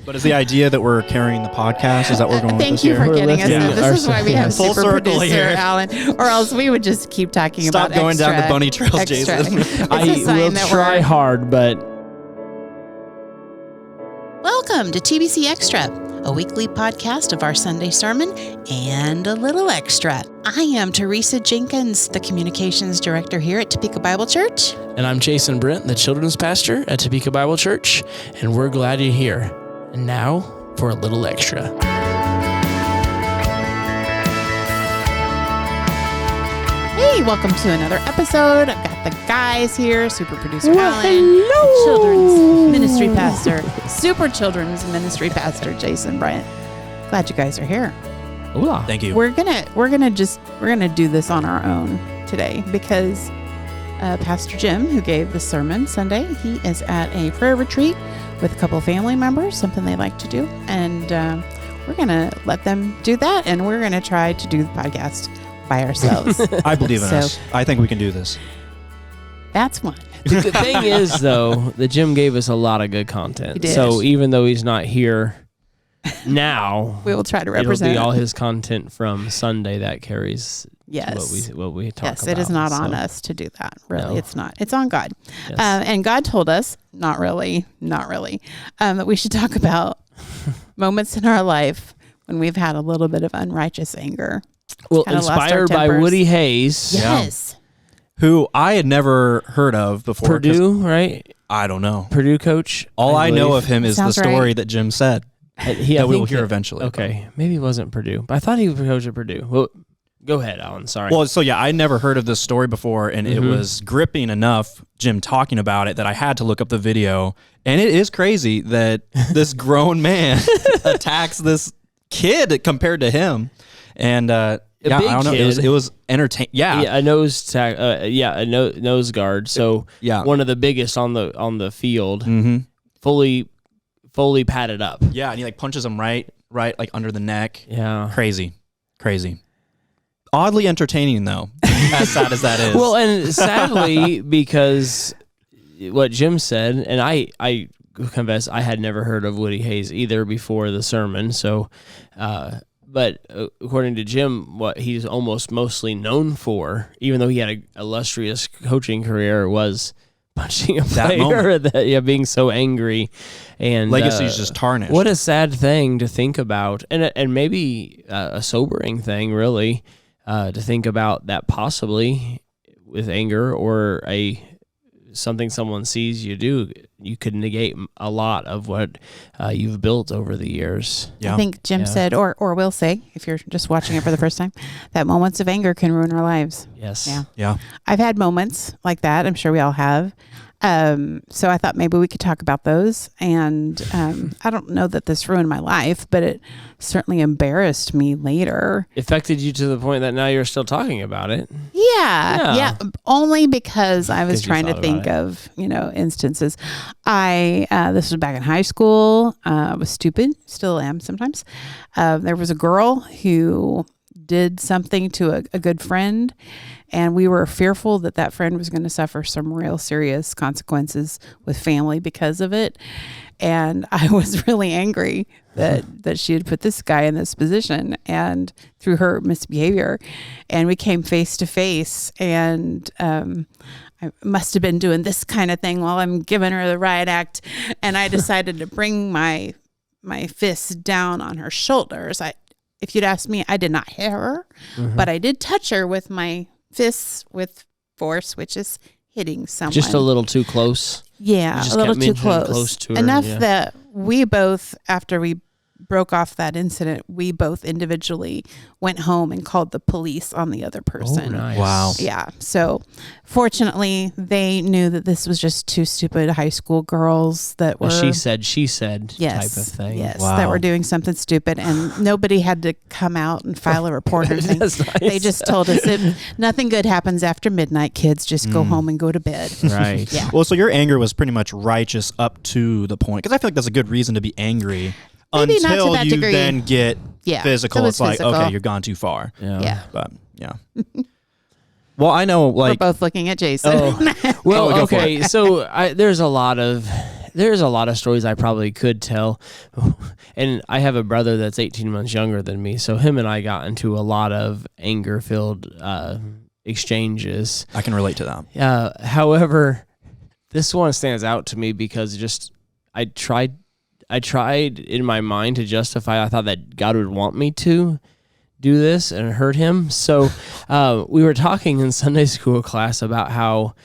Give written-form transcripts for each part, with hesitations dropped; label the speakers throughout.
Speaker 1: But is the idea that we're carrying the podcast? Is that what we're going with
Speaker 2: Thank
Speaker 1: this
Speaker 2: you
Speaker 1: year?
Speaker 2: for getting us.
Speaker 3: Yeah.
Speaker 2: This is why we have
Speaker 1: Full
Speaker 2: super
Speaker 1: circle
Speaker 2: producer
Speaker 1: here.
Speaker 2: Alan, or else we would just keep talking
Speaker 1: Stop
Speaker 2: about
Speaker 1: going down the
Speaker 2: extra-
Speaker 1: bunny trails,
Speaker 2: extra.
Speaker 1: Jason.
Speaker 2: It's a
Speaker 3: I
Speaker 2: sign
Speaker 3: will
Speaker 2: that
Speaker 3: try
Speaker 2: we're-
Speaker 3: hard, but
Speaker 4: Welcome to TBC Extra, a weekly podcast of our Sunday sermon and a little extra. I am Teresa Jenkins, the communications director here at Topeka Bible Church.
Speaker 3: and I'm Jason Brent, the children's pastor at Topeka Bible Church, and we're glad you're here. And now for a little extra.
Speaker 2: Hey, welcome to another episode. I've got the guys here, super producer Alan, children's ministry pastor, super children's ministry pastor Jason Bryant. Glad you guys are here.
Speaker 3: Hola.
Speaker 1: Thank you.
Speaker 2: We're gonna do this on our own today because Pastor Jim, who gave the sermon Sunday, he is at a prayer retreat with a couple of family members, something they like to do, and we're gonna let them do that, and we're gonna try to do the podcast by ourselves.
Speaker 1: I believe in us. I think we can do this.
Speaker 2: That's one.
Speaker 3: The thing is, though, that Jim gave us a lot of good content.
Speaker 2: He did.
Speaker 3: So even though he's not here now,
Speaker 2: We will try to
Speaker 3: it'll
Speaker 2: represent.
Speaker 3: be all his content from Sunday that carries
Speaker 2: Yes.
Speaker 3: what we talk
Speaker 2: Yes,
Speaker 3: about.
Speaker 2: it is not on
Speaker 3: So,
Speaker 2: us to do that. Really,
Speaker 3: No.
Speaker 2: it's not. It's on God.
Speaker 3: yes.
Speaker 2: And God told us, not really, that we should talk about moments in our life when we've had a little bit of unrighteous anger.
Speaker 3: Well,
Speaker 2: kinda lost our
Speaker 3: inspired by
Speaker 2: tempers.
Speaker 3: Woody Hayes,
Speaker 1: Yeah.
Speaker 2: Yes.
Speaker 1: Who I had never heard of before. 'cause
Speaker 3: Purdue, right?
Speaker 1: I don't know.
Speaker 3: Purdue coach.
Speaker 1: All I know
Speaker 3: believe.
Speaker 1: of him is the
Speaker 2: Sounds
Speaker 1: story
Speaker 2: right.
Speaker 1: that Jim said
Speaker 3: I
Speaker 1: that we will
Speaker 3: think
Speaker 1: hear
Speaker 3: that-
Speaker 1: eventually.
Speaker 3: Okay, maybe it wasn't Purdue, but I thought he was coach at Purdue. Well, go ahead, Alan. Sorry.
Speaker 1: Well, so yeah, I never heard of this story before, and it
Speaker 3: Mhm.
Speaker 1: was gripping enough, Jim talking about it, that I had to look up the video. And it is crazy that this grown man attacks this kid compared to him. And yeah,
Speaker 3: big
Speaker 1: I don't know.
Speaker 3: kid.
Speaker 1: It was entertaining. Yeah,
Speaker 3: yeah, a nose guard. So
Speaker 1: yeah.
Speaker 3: one of the biggest on the field,
Speaker 1: Mm-hmm.
Speaker 3: fully padded up.
Speaker 1: Yeah, and he like punches him right like under the neck.
Speaker 3: Yeah.
Speaker 1: Crazy. Oddly entertaining though, as sad as that is.
Speaker 3: Well, and sadly, because what Jim said, and I confess I had never heard of Woody Hayes either before the sermon. So, but according to Jim, what he's almost mostly known for, even though he had an illustrious coaching career, was punching a
Speaker 1: That
Speaker 3: player, being so angry, and
Speaker 1: legacy's just tarnished.
Speaker 3: What a sad thing to think about, and maybe a sobering thing, really, to think about that possibly with anger or something someone sees you do, you could negate a lot of what you've built over the years.
Speaker 1: Yeah.
Speaker 2: I think Jim
Speaker 3: Yeah.
Speaker 2: said, or will say, if you're just watching it for the first time, that moments of anger can ruin our lives.
Speaker 3: Yes.
Speaker 2: Yeah.
Speaker 1: Yeah.
Speaker 2: I've had moments like that. I'm sure we all have. So I thought maybe we could talk about those. And I don't know that this ruined my life, but it certainly embarrassed me later.
Speaker 3: Affected you to the point that now you're still talking about it.
Speaker 2: Yeah. Only because I was
Speaker 3: Because you
Speaker 2: trying to
Speaker 3: thought
Speaker 2: think
Speaker 3: about
Speaker 2: of, instances. This was back in high school. I was stupid. Still am sometimes. There was a girl who did something to a good friend, and we were fearful that friend was going to suffer some real serious consequences with family because of it. And I was really angry that she had put this guy in this position and through her misbehavior. And we came face to face, and I must have been doing this kind of thing while I'm giving her the riot act. And I decided to bring my fist down on her shoulders. If you'd asked me, I did not hit her, but I did touch her with my fists with force, which is hitting someone.
Speaker 3: Just a little too close.
Speaker 2: Yeah,
Speaker 3: just
Speaker 2: a little
Speaker 3: kept
Speaker 2: too
Speaker 3: mentioning
Speaker 2: close.
Speaker 3: close to her,
Speaker 2: Enough
Speaker 3: yeah.
Speaker 2: that we both, after we broke off that incident, we both individually went home and called the police on the other person.
Speaker 3: Oh, nice.
Speaker 1: Wow.
Speaker 2: Yeah. So fortunately, they knew that this was just two stupid high school girls that were
Speaker 3: She said
Speaker 2: yes,
Speaker 3: type of thing.
Speaker 2: Yes,
Speaker 1: Wow.
Speaker 2: that were doing something stupid, and nobody had to come out and file a report or anything.
Speaker 3: That's nice.
Speaker 2: They just told us nothing good happens after midnight. Kids, just go home and go to bed.
Speaker 3: Right.
Speaker 2: Yeah.
Speaker 1: Well, so your anger was pretty much righteous up to the point, because I feel like that's a good reason to be angry.
Speaker 2: Maybe not to
Speaker 1: until
Speaker 2: that
Speaker 1: you
Speaker 2: degree.
Speaker 1: then get
Speaker 2: Yeah,
Speaker 1: physical.
Speaker 2: it was
Speaker 1: It's like,
Speaker 2: physical.
Speaker 1: okay, you're gone too far.
Speaker 2: Yeah.
Speaker 1: But yeah. Well, I know,
Speaker 2: We're
Speaker 1: like,
Speaker 2: both looking at Jason.
Speaker 3: Oh, well,
Speaker 1: Oh, go for
Speaker 3: okay. So there's a lot of There's a lot of stories I probably could tell. And I have a brother that's 18 months younger than me, so him and I got into a lot of anger-filled exchanges.
Speaker 1: I can relate to that.
Speaker 3: However, this one stands out to me because I tried in my mind to justify. I thought that God would want me to do this and hurt him. So we were talking in Sunday school class about how,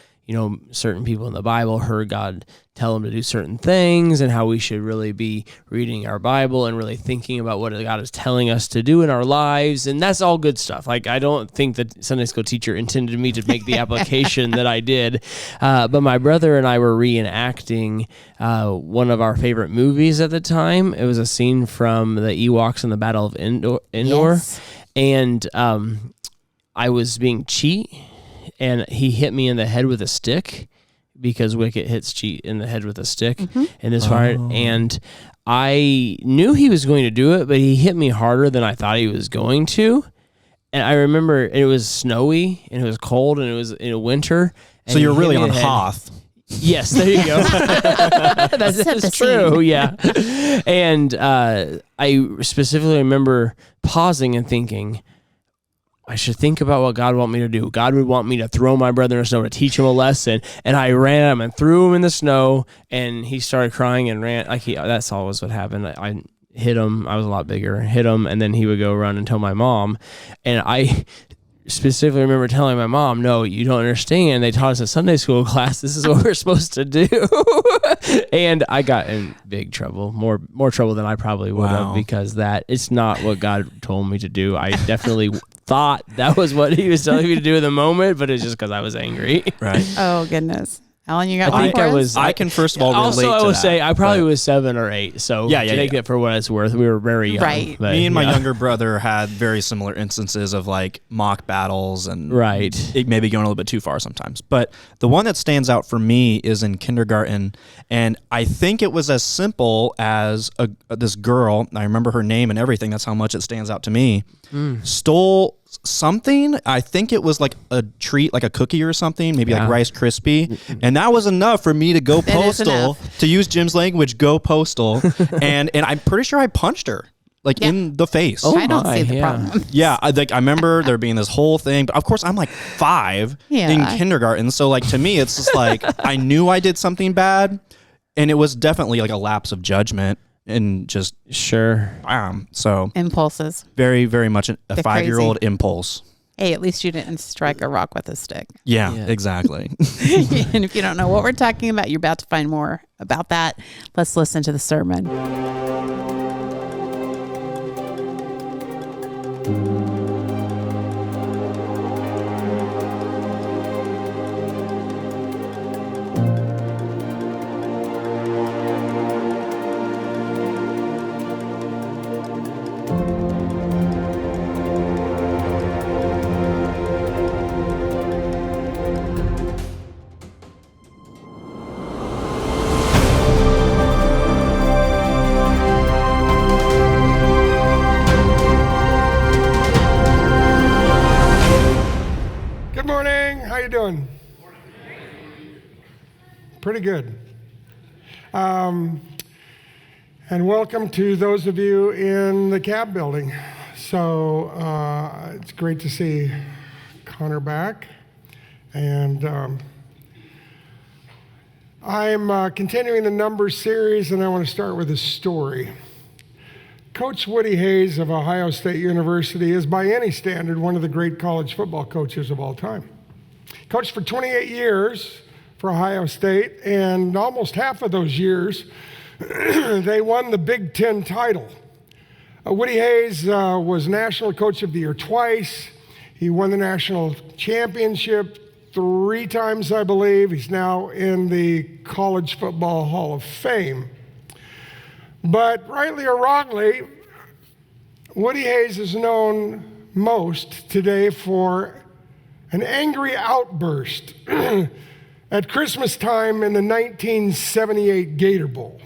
Speaker 3: certain people in the Bible heard God tell them to do certain things and how we should really be reading our Bible and really thinking about what God is telling us to do in our lives. And that's all good stuff. Like, I don't think the Sunday school teacher intended me to make the application that I did. But my brother and I were reenacting one of our favorite movies at the time. It was a scene from the Ewoks in the Battle of Endor.
Speaker 2: Yes.
Speaker 3: And I was being cheat, and he hit me in the head with a stick, because Wicket hits cheat in the head with a stick in this part. And I knew he was going to do it, but he hit me harder than I thought he was going to. And I remember it was snowy and it was cold and it was in winter.
Speaker 1: So you're really on Hoth.
Speaker 3: Yes, there you go. That's true. Yeah. And I specifically remember pausing and thinking, I should think about what God would want me to do. God would want me to throw my brother in the snow to teach him a lesson. And I ran at him and threw him in the snow, and he started crying and ran. That's always what happened. I hit him. I was a lot bigger. Hit him, and then he would go run and tell my mom. And I specifically remember telling my mom, no, you don't understand. They taught us in Sunday school class, this is what we're supposed to do. And I got in big trouble, more trouble than I probably would have, because it's not what God told me to do. I definitely thought that was what he was telling me to do in the moment, but it's just because I was angry.
Speaker 1: Right.
Speaker 2: Oh, goodness. Alan, you got
Speaker 3: I think I was.
Speaker 1: I can first of all relate
Speaker 3: also,
Speaker 1: to
Speaker 3: I would
Speaker 1: that,
Speaker 3: say I probably was 7 or 8. So take it for what it's worth. We were very young.
Speaker 2: Right.
Speaker 3: But,
Speaker 1: me and my younger brother had very similar instances of like mock battles and it may be going a little bit too far sometimes. But the one that stands out for me is in kindergarten, and I think it was as simple as this girl. I remember her name and everything. That's how much it stands out to me. Stole something. I think it was like a treat, like a cookie or something, maybe like Rice Krispie, and that was enough for me to go postal. To use Jim's language, go postal, and I'm pretty sure I punched her in the face.
Speaker 2: I don't see the problem.
Speaker 1: Yeah, I remember there being this whole thing, but of course I'm like 5 in kindergarten, so like to me it's just like I knew I did something bad, and it was definitely like a lapse of judgment. And just so
Speaker 2: impulses, very,
Speaker 1: very much a 5-year-old impulse.
Speaker 2: Hey, at least you didn't strike a rock with a stick.
Speaker 1: Yeah. Exactly.
Speaker 2: And if you don't know what we're talking about, you're about to find more about that. Let's listen to the sermon.
Speaker 5: Pretty good. And welcome to those of you in the cab building. So it's great to see Connor back. And I'm continuing the Numbers series, and I want to start with a story. Coach Woody Hayes of Ohio State University is, by any standard, one of the great college football coaches of all time. Coached for 28 years for Ohio State, and almost half of those years, they won the Big Ten title. Woody Hayes was National Coach of the Year twice. He won the national championship 3 times, I believe. He's now in the College Football Hall of Fame. But rightly or wrongly, Woody Hayes is known most today for an angry outburst at Christmas time in the 1978 Gator Bowl.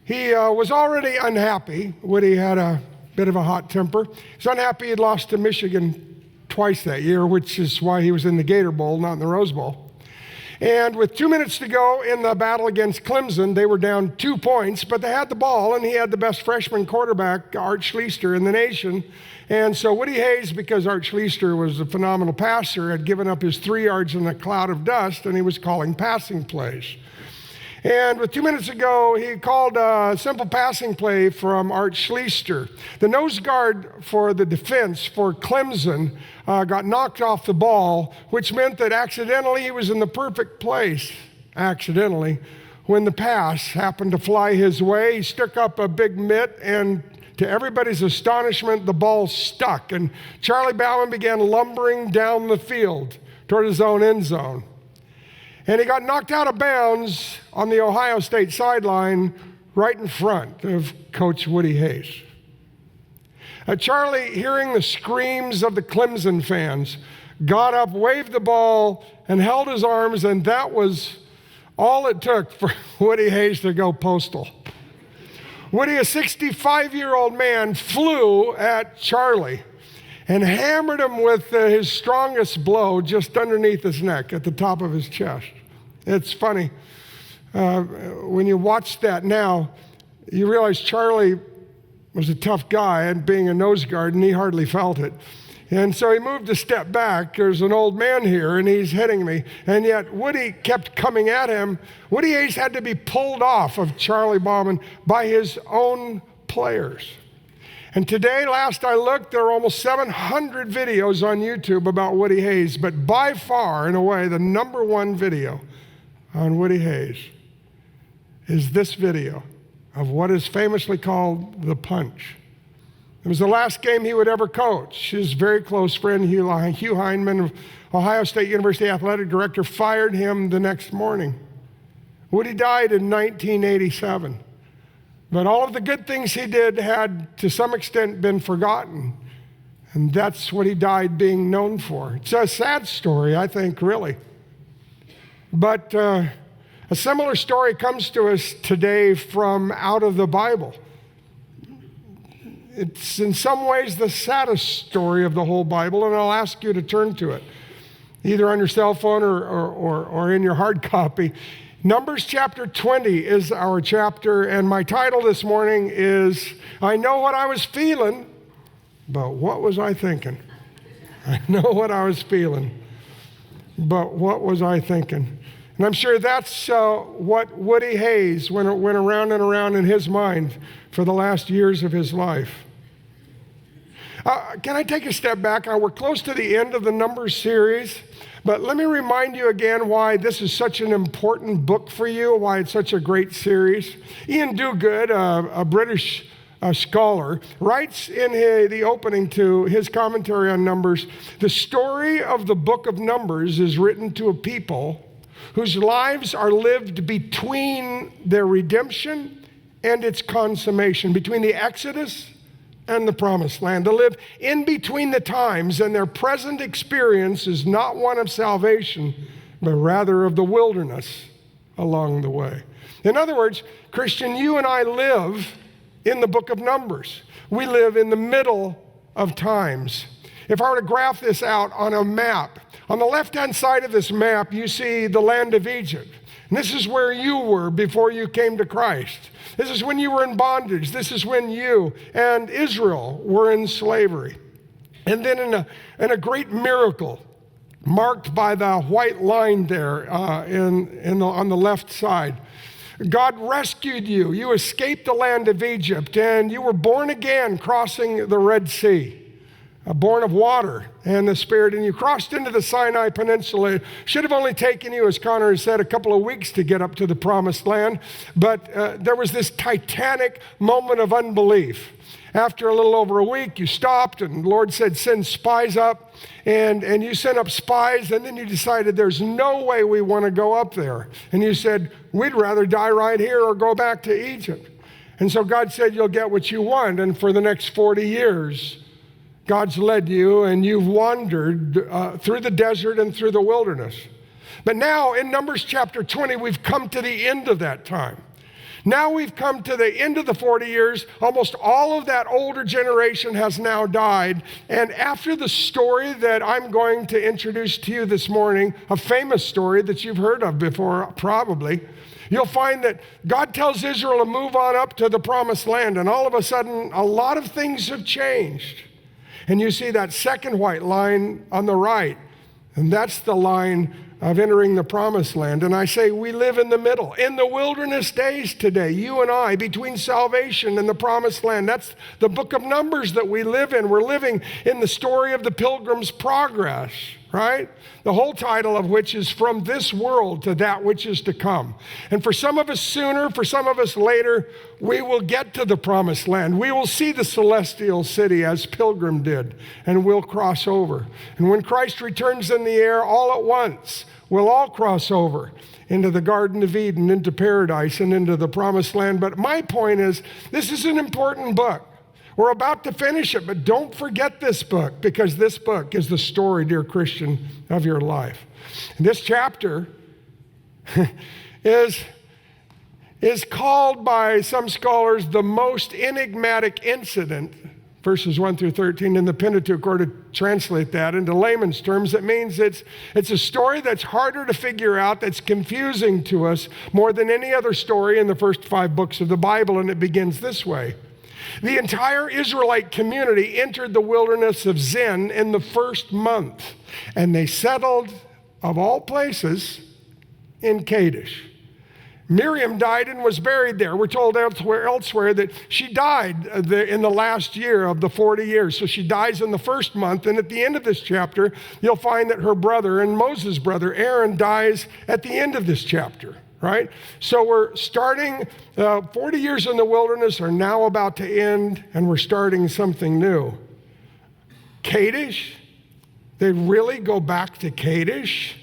Speaker 5: He was already unhappy. Woody had a bit of a hot temper. He's unhappy he'd lost to Michigan twice that year, which is why he was in the Gator Bowl, not in the Rose Bowl. And with 2 minutes to go in the battle against Clemson, they were down 2 points, but they had the ball, and he had the best freshman quarterback, Art Schleister, in the nation. And so Woody Hayes, because Art Schleister was a phenomenal passer, had given up his 3 yards in a cloud of dust, and he was calling passing plays. And with 2 minutes to go, he called a simple passing play from Art Schleister. The nose guard for the defense for Clemson got knocked off the ball, which meant that accidentally he was in the perfect place, accidentally, when the pass happened to fly his way. He stuck up a big mitt, and to everybody's astonishment, the ball stuck. And Charlie Bauman began lumbering down the field toward his own end zone. And he got knocked out of bounds on the Ohio State sideline right in front of Coach Woody Hayes. Charlie, hearing the screams of the Clemson fans, got up, waved the ball, and held his arms, and that was all it took for Woody Hayes to go postal. Woody, a 65-year-old man, flew at Charlie and hammered him with his strongest blow just underneath his neck at the top of his chest. It's funny. When you watch that now, you realize Charlie was a tough guy, and being a nose guard, and he hardly felt it. And so he moved a step back. There's an old man here, and he's hitting me. And yet Woody kept coming at him. Woody Hayes had to be pulled off of Charlie Bauman by his own players. And today, last I looked, there are almost 700 videos on YouTube about Woody Hayes, but by far, in a way, the #1 video on Woody Hayes is this video of what is famously called the punch. It was the last game he would ever coach. His very close friend, Hugh Heineman of Ohio State University athletic director, fired him the next morning. Woody died in 1987. But all of the good things he did had, to some extent, been forgotten. And that's what he died being known for. It's a sad story, I think, really. But a similar story comes to us today from out of the Bible. It's in some ways the saddest story of the whole Bible, and I'll ask you to turn to it, either on your cell phone or in your hard copy. Numbers chapter 20 is our chapter, and my title this morning is, I know what I was feeling, but what was I thinking? I know what I was feeling, but what was I thinking? And I'm sure that's what Woody Hayes went around and around in his mind for the last years of his life. Can I take a step back? We're close to the end of the Numbers series. But let me remind you again why this is such an important book for you, why it's such a great series. Ian Duguid, a British scholar, writes in the opening to his commentary on Numbers, the story of the book of Numbers is written to a people whose lives are lived between their redemption and its consummation, between the Exodus and the promised land. To live in between the times, and their present experience is not one of salvation, but rather of the wilderness along the way. In other words, Christian, you and I live in the book of Numbers. We live in the middle of times. If I were to graph this out on a map, on the left-hand side of this map, you see the land of Egypt. And this is where you were before you came to Christ. This is when you were in bondage. This is when you and Israel were in slavery. And then in a great miracle, marked by the white line there on the left side, God rescued you. You escaped the land of Egypt, and you were born again crossing the Red Sea. Born of water and the Spirit, and you crossed into the Sinai Peninsula. It should have only taken you, as Connor has said, a couple of weeks to get up to the Promised Land, but there was this titanic moment of unbelief. After a little over a week, you stopped, and the Lord said, send spies up, and you sent up spies, and then you decided there's no way we want to go up there. And you said, we'd rather die right here or go back to Egypt. And so God said, you'll get what you want, and for the next 40 years, God's led you, and you've wandered through the desert and through the wilderness. But now in Numbers chapter 20, we've come to the end of that time. Now we've come to the end of the 40 years. Almost all of that older generation has now died. And after the story that I'm going to introduce to you this morning, a famous story that you've heard of before probably, you'll find that God tells Israel to move on up to the promised land. And all of a sudden, a lot of things have changed. And you see that second white line on the right. And that's the line of entering the promised land. And I say we live in the middle, in the wilderness days today, you and I, between salvation and the promised land. That's the book of Numbers that we live in. We're living in the story of the Pilgrim's Progress, right? The whole title of which is From This World to That Which Is to Come. And for some of us sooner, for some of us later, we will get to the promised land. We will see the celestial city as Pilgrim did, and we'll cross over. And when Christ returns in the air all at once, we'll all cross over into the Garden of Eden, into paradise, and into the promised land. But my point is, this is an important book. We're about to finish it, but don't forget this book, because this book is the story, dear Christian, of your life. And this chapter is called by some scholars the most enigmatic incident, verses 1 through 13 in the Pentateuch, or to translate that into layman's terms, it means it's a story that's harder to figure out, that's confusing to us more than any other story in the first 5 books of the Bible, and it begins this way. The entire Israelite community entered the wilderness of Zin in the first month, and they settled, of all places, in Kadesh. Miriam died and was buried there. We're told elsewhere that she died in the last year of the 40 years. So she dies in the first month, and at the end of this chapter, you'll find that her brother and Moses' brother, Aaron, dies at the end of this chapter. Right? So we're starting, 40 years in the wilderness are now about to end, and we're starting something new. Kadesh? They really go back to Kadesh?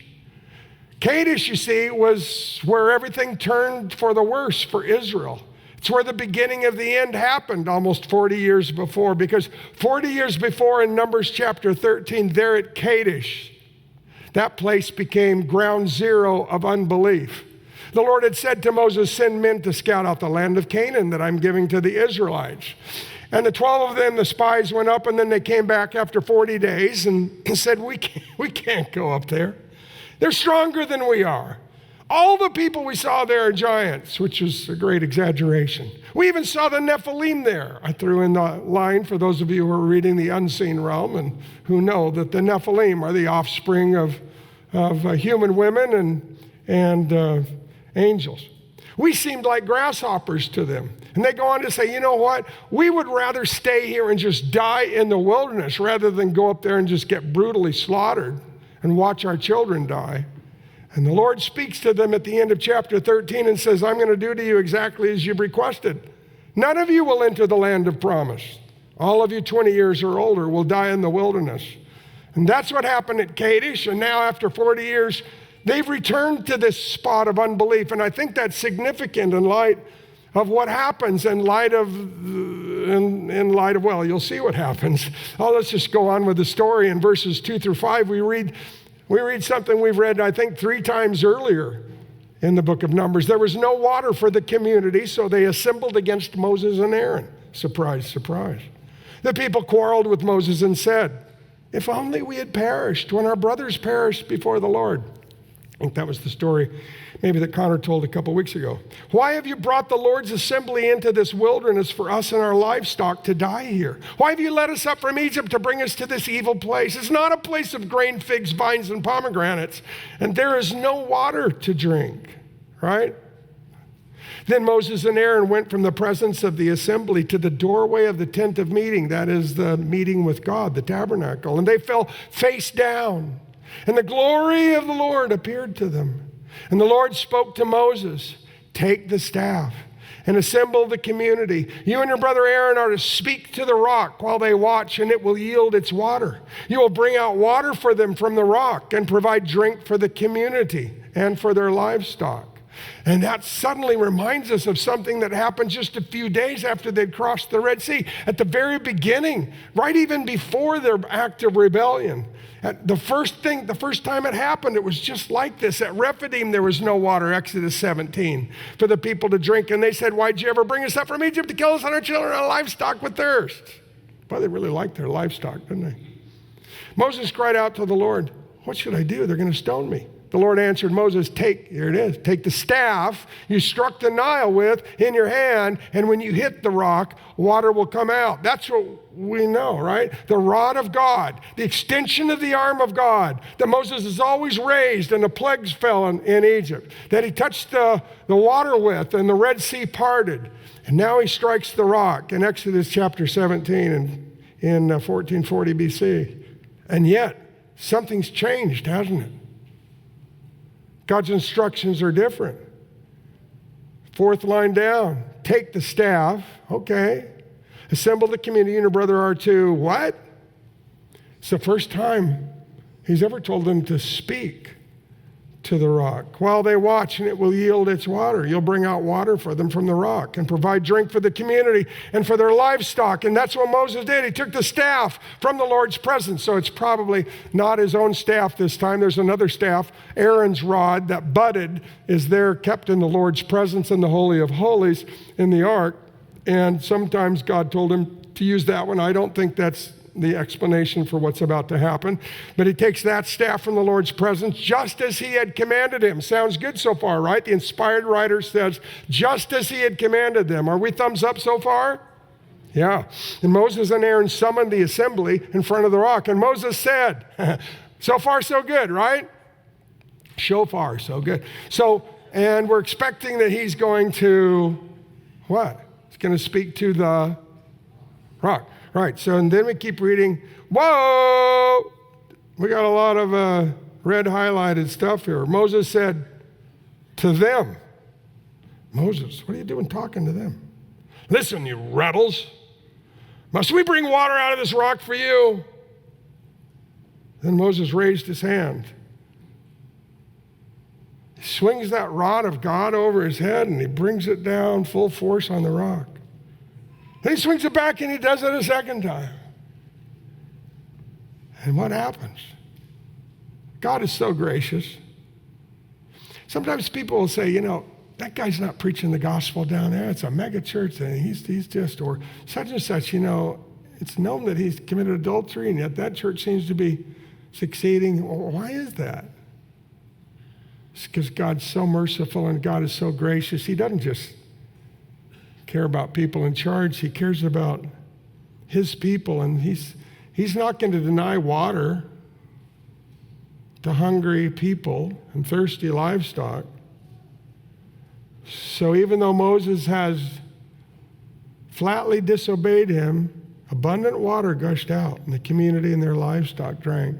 Speaker 5: Kadesh, you see, was where everything turned for the worse for Israel. It's where the beginning of the end happened almost 40 years before, because 40 years before in Numbers chapter 13, there at Kadesh, that place became ground zero of unbelief. The Lord had said to Moses, send men to scout out the land of Canaan that I'm giving to the Israelites. And the 12 of them, the spies, went up, and then they came back after 40 days and said, we can't go up there. They're stronger than we are. All the people we saw there are giants, which is a great exaggeration. We even saw the Nephilim there. I threw in the line for those of you who are reading the Unseen Realm and who know that the Nephilim are the offspring of human women and angels. We seemed like grasshoppers to them. And they go on to say, you know what? We would rather stay here and just die in the wilderness rather than go up there and just get brutally slaughtered and watch our children die. And the Lord speaks to them at the end of chapter 13 and says, I'm going to do to you exactly as you've requested. None of you will enter the land of promise. All of you 20 years or older will die in the wilderness. And that's what happened at Kadesh. And now after 40 years, they've returned to this spot of unbelief, and I think that's significant in light of what happens, in light of, well, you'll see what happens. Oh, let's just go on with the story. In verses 2 through 5, we read something we've read, I think, 3 times earlier in the book of Numbers. There was no water for the community, so they assembled against Moses and Aaron. Surprise, surprise. The people quarreled with Moses and said, if only we had perished when our brothers perished before the Lord. I think that was the story maybe that Connor told a couple weeks ago. Why have you brought the Lord's assembly into this wilderness for us and our livestock to die here? Why have you led us up from Egypt to bring us to this evil place? It's not a place of grain, figs, vines, and pomegranates, and there is no water to drink, right? Then Moses and Aaron went from the presence of the assembly to the doorway of the tent of meeting, that is the meeting with God, the tabernacle, and they fell face down. And the glory of the Lord appeared to them. And the Lord spoke to Moses, take the staff and assemble the community. You and your brother Aaron are to speak to the rock while they watch, and it will yield its water. You will bring out water for them from the rock and provide drink for the community and for their livestock. And that suddenly reminds us of something that happened just a few days after they'd crossed the Red Sea. At the very beginning, right even before their act of rebellion. The first time it happened, it was just like this. At Rephidim, there was no water, Exodus 17, for the people to drink. And they said, why'd you ever bring us up from Egypt to kill us and our children and our livestock with thirst? Well, they really liked their livestock, didn't they? Moses cried out to the Lord, what should I do? They're going to stone me. The Lord answered Moses, here it is, take the staff you struck the Nile with in your hand, and when you hit the rock, water will come out. That's what we know, right? The rod of God, the extension of the arm of God that Moses has always raised, and the plagues fell in Egypt, that he touched the water with, and the Red Sea parted. And now he strikes the rock in Exodus chapter 17 and in 1440 BC. And yet, something's changed, hasn't it? God's instructions are different. Fourth line down, take the staff, okay. Assemble the community, and your brother are too. What? It's the first time he's ever told them to speak to the rock. While they watch, and it will yield its water. You'll bring out water for them from the rock and provide drink for the community and for their livestock. And that's what Moses did. He took the staff from the Lord's presence. So it's probably not his own staff this time. There's another staff, Aaron's rod that budded, is there kept in the Lord's presence in the Holy of Holies in the ark. And sometimes God told him to use that one. I don't think that's the explanation for what's about to happen. But he takes that staff from the Lord's presence just as he had commanded him. Sounds good so far, right? The inspired writer says, just as he had commanded them. Are we thumbs up so far? Yeah. And Moses and Aaron summoned the assembly in front of the rock. And Moses said, so far so good, right? So far so good. And we're expecting that he's going to, what? He's going to speak to the rock. Right, so and then we keep reading, whoa! We got a lot of red highlighted stuff here. Moses said to them, Moses, what are you doing talking to them? Listen, you rebels, must we bring water out of this rock for you? Then Moses raised his hand. He swings that rod of God over his head and he brings it down full force on the rock. Then he swings it back and he does it a second time. And what happens? God is so gracious. Sometimes people will say, that guy's not preaching the gospel down there. It's a mega church and he's just, or such and such, it's known that he's committed adultery and yet that church seems to be succeeding. Well, why is that? It's because God's so merciful and God is so gracious. He doesn't just care about people in charge. He cares about his people, and he's not going to deny water to hungry people and thirsty livestock. So even though Moses has flatly disobeyed him, abundant water gushed out, and the community and their livestock drank.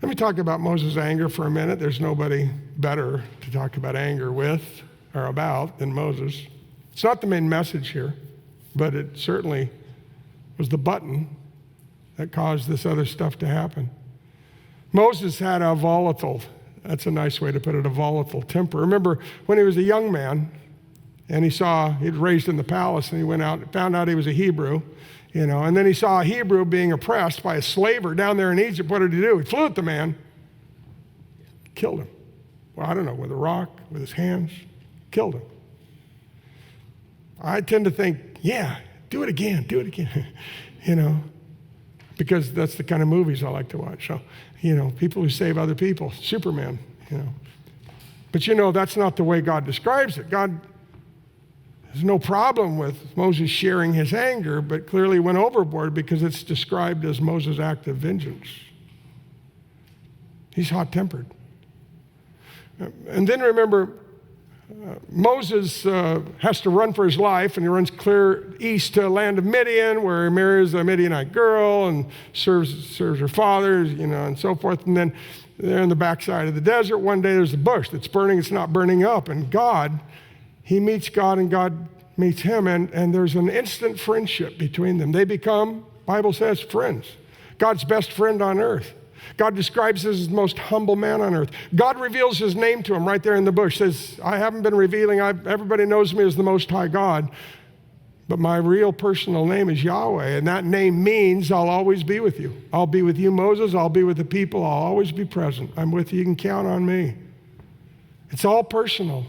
Speaker 5: Let me talk about Moses' anger for a minute. There's nobody better to talk about anger with or about than Moses. It's not the main message here, but it certainly was the button that caused this other stuff to happen. Moses had a volatile, that's a nice way to put it, a volatile temper. Remember when he was a young man and he'd raised in the palace and he went out and found out he was a Hebrew, and then he saw a Hebrew being oppressed by a slaver down there in Egypt. What did he do? He flew at the man, killed him. Well, I don't know, with a rock, with his hands. Killed him. I tend to think, yeah, do it again, because that's the kind of movies I like to watch. So, people who save other people, Superman, But that's not the way God describes it. God has no problem with Moses sharing his anger, but clearly went overboard because it's described as Moses' act of vengeance. He's hot-tempered. And then remember, Moses has to run for his life, and he runs clear east to the land of Midian, where he marries a Midianite girl and serves her father, and so forth. And then they're in the backside of the desert. One day there's a bush that's burning. It's not burning up. And he meets God, and God meets him, and there's an instant friendship between them. They become, Bible says, friends. God's best friend on earth. God describes him as the most humble man on earth. God reveals his name to him right there in the bush. Says, I haven't been revealing, everybody knows me as the Most High God, but my real personal name is Yahweh, and that name means I'll always be with you. I'll be with you, Moses. I'll be with the people. I'll always be present. I'm with you. You can count on me. It's all personal.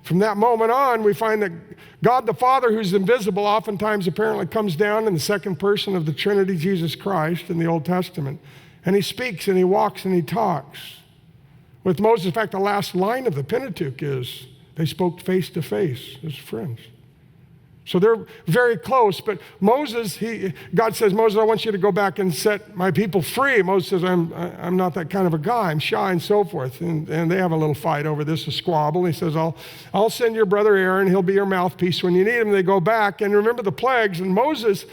Speaker 5: From that moment on, we find that God the Father, who's invisible, oftentimes apparently comes down in the second person of the Trinity, Jesus Christ, in the Old Testament. And he speaks and he walks and he talks. With Moses, in fact, the last line of the Pentateuch is, they spoke face to face as friends. So they're very close, but Moses, God says, Moses, I want you to go back and set my people free. Moses says, I'm not that kind of a guy. I'm shy and so forth. And they have a little fight over this, a squabble. He says, I'll send your brother Aaron. He'll be your mouthpiece when you need him. They go back and remember the plagues. And Moses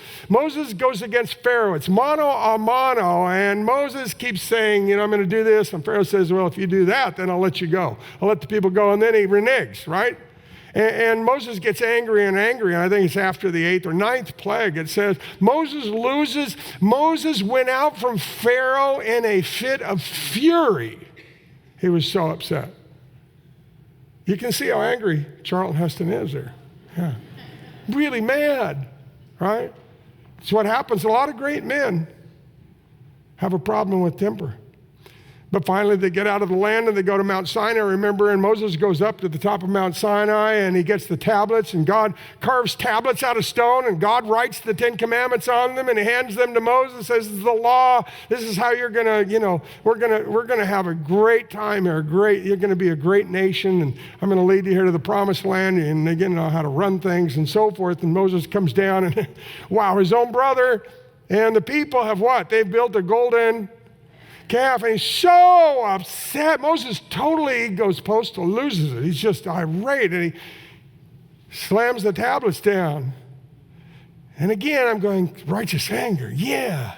Speaker 5: goes against Pharaoh. It's mano a mano. And Moses keeps saying, I'm going to do this. And Pharaoh says, well, if you do that, then I'll let you go. I'll let the people go. And then he reneges, right? And Moses gets angry and angry, and I think it's after the 8th or 9th plague. It says, Moses loses. Moses went out from Pharaoh in a fit of fury. He was so upset. You can see how angry Charlton Heston is there. Yeah. Really mad, right? It's what happens. A lot of great men have a problem with temper. But finally, they get out of the land and they go to Mount Sinai, remember, and Moses goes up to the top of Mount Sinai and he gets the tablets, and God carves tablets out of stone, and God writes the 10 Commandments on them and he hands them to Moses, says, this is the law. This is how you're going to, we're going to have a great time here. You're going to be a great nation, and I'm going to lead you here to the promised land, and they're going to know how to run things and so forth. And Moses comes down and wow, his own brother and the people have what? They've built a golden calf, and he's so upset. Moses totally goes postal, loses it. He's just irate, and he slams the tablets down. And again, I'm going, righteous anger. Yeah.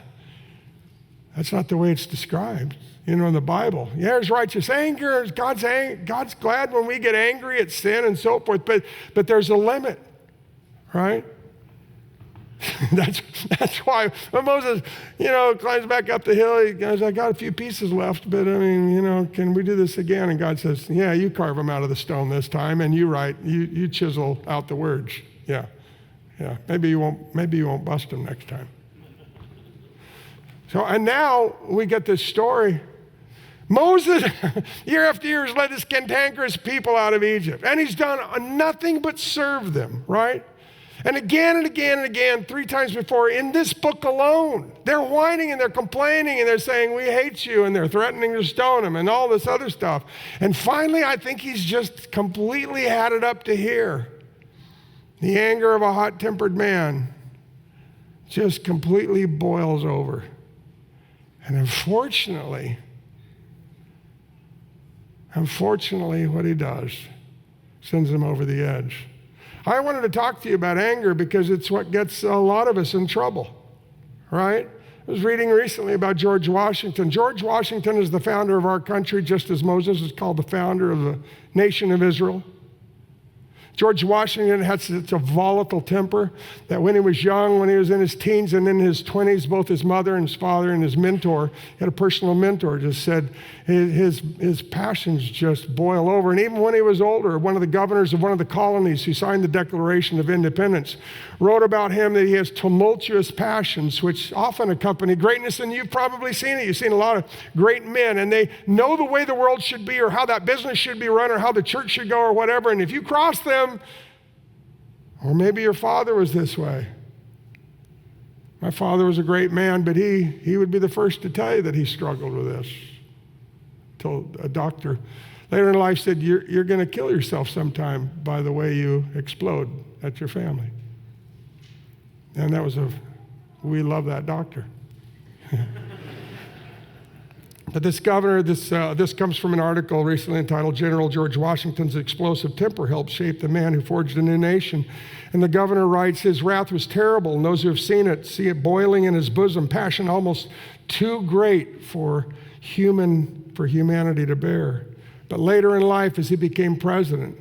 Speaker 5: That's not the way it's described, in the Bible. Yeah, there's righteous anger. God's glad when we get angry at sin and so forth, but there's a limit, right? That's why when Moses, climbs back up the hill, he goes, I got a few pieces left, but can we do this again? And God says, yeah, you carve them out of the stone this time, and you chisel out the words. Yeah. Maybe you won't bust them next time. So, and now we get this story. Moses, year after year, has led this cantankerous people out of Egypt, and he's done nothing but serve them, right? And again and again and again, 3 times before, in this book alone, they're whining and they're complaining and they're saying, we hate you, and they're threatening to stone him and all this other stuff. And finally, I think he's just completely had it up to here. The anger of a hot-tempered man just completely boils over. And unfortunately, what he does sends him over the edge. I wanted to talk to you about anger because it's what gets a lot of us in trouble, right? I was reading recently about George Washington. George Washington is the founder of our country, just as Moses is called the founder of the nation of Israel. George Washington had such a volatile temper that when he was young, when he was in his teens and in his 20s, both his mother and his father and his mentor, he had a personal mentor, just said his passions just boil over. And even when he was older, one of the governors of one of the colonies who signed the Declaration of Independence wrote about him that he has tumultuous passions, which often accompany greatness. And you've probably seen it. You've seen a lot of great men, and they know the way the world should be, or how that business should be run, or how the church should go, or whatever. And if you cross them, or maybe your father was this way. My father was a great man, but he would be the first to tell you that he struggled with this. Till a doctor later in life said, you're going to kill yourself sometime by the way you explode at your family. And we love that doctor. But this governor, this comes from an article recently entitled General George Washington's Explosive Temper Helped Shape the Man Who Forged a New Nation. And the governor writes, his wrath was terrible, and those who have seen it see it boiling in his bosom, passion almost too great for humanity to bear. But later in life, as he became president,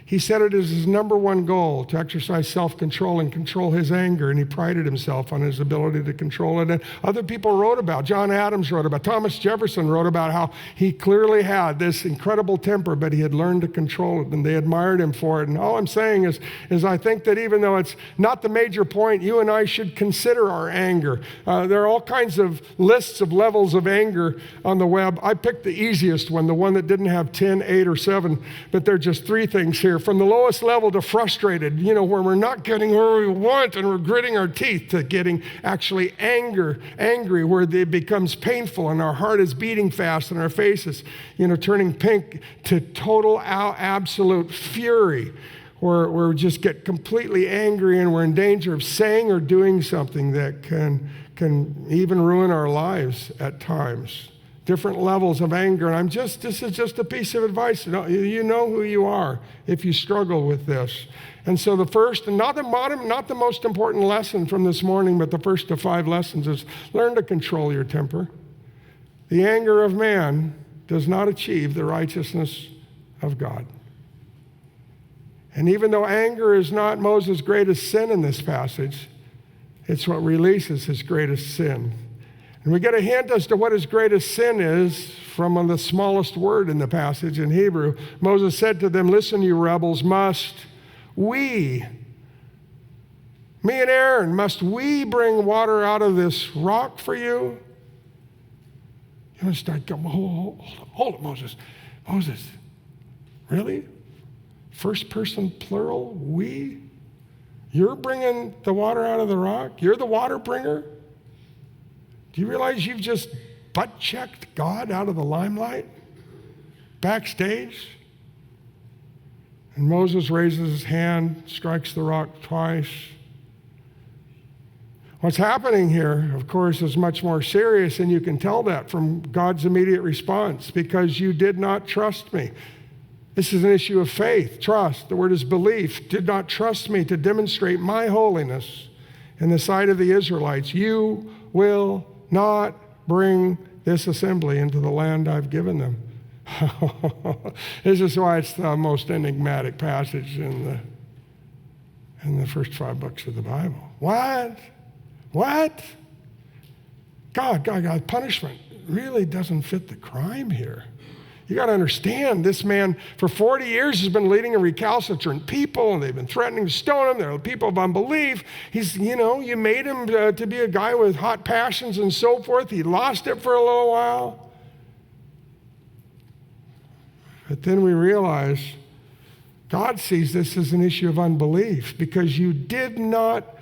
Speaker 5: He set it as his number one goal to exercise self-control and control his anger, and he prided himself on his ability to control it. And other people wrote about, John Adams wrote about, Thomas Jefferson wrote about how he clearly had this incredible temper, but he had learned to control it, and they admired him for it. And all I'm saying is I think that even though it's not the major point, you and I should consider our anger. There are all kinds of lists of levels of anger on the web. I picked the easiest one, the one that didn't have 10, 8, or 7, but there are just 3 things here. From the lowest level to frustrated, where we're not getting where we want and we're gritting our teeth, to getting actually angry, where it becomes painful and our heart is beating fast and our face is, turning pink, to total absolute fury, where we just get completely angry and we're in danger of saying or doing something that can even ruin our lives at times. Different levels of anger. And this is just a piece of advice. You know who you are if you struggle with this. And so the first, and not the most important lesson from this morning, but the first of 5 lessons is learn to control your temper. The anger of man does not achieve the righteousness of God. And even though anger is not Moses' greatest sin in this passage, it's what releases his greatest sin. And we get a hint as to what his greatest sin is from the smallest word in the passage in Hebrew. Moses said to them, "Listen, you rebels, must we, me and Aaron, must we bring water out of this rock for you?" You want to start going, hold it, Moses. Moses, really? First person plural, we? You're bringing the water out of the rock? You're the water bringer? Do you realize you've just butt-checked God out of the limelight? Backstage? And Moses raises his hand, strikes the rock twice. What's happening here, of course, is much more serious, and you can tell that from God's immediate response, because you did not trust me. This is an issue of faith, trust. The word is belief. Did not trust me to demonstrate my holiness in the sight of the Israelites. You will not bring this assembly into the land I've given them. This is why it's the most enigmatic passage in the first 5 books of the Bible. What? God, punishment really doesn't fit the crime here. You got to understand, this man for 40 years has been leading a recalcitrant people, and they've been threatening to stone him. They're people of unbelief. You made him to be a guy with hot passions and so forth. He lost it for a little while. But then we realize God sees this as an issue of unbelief, because you did not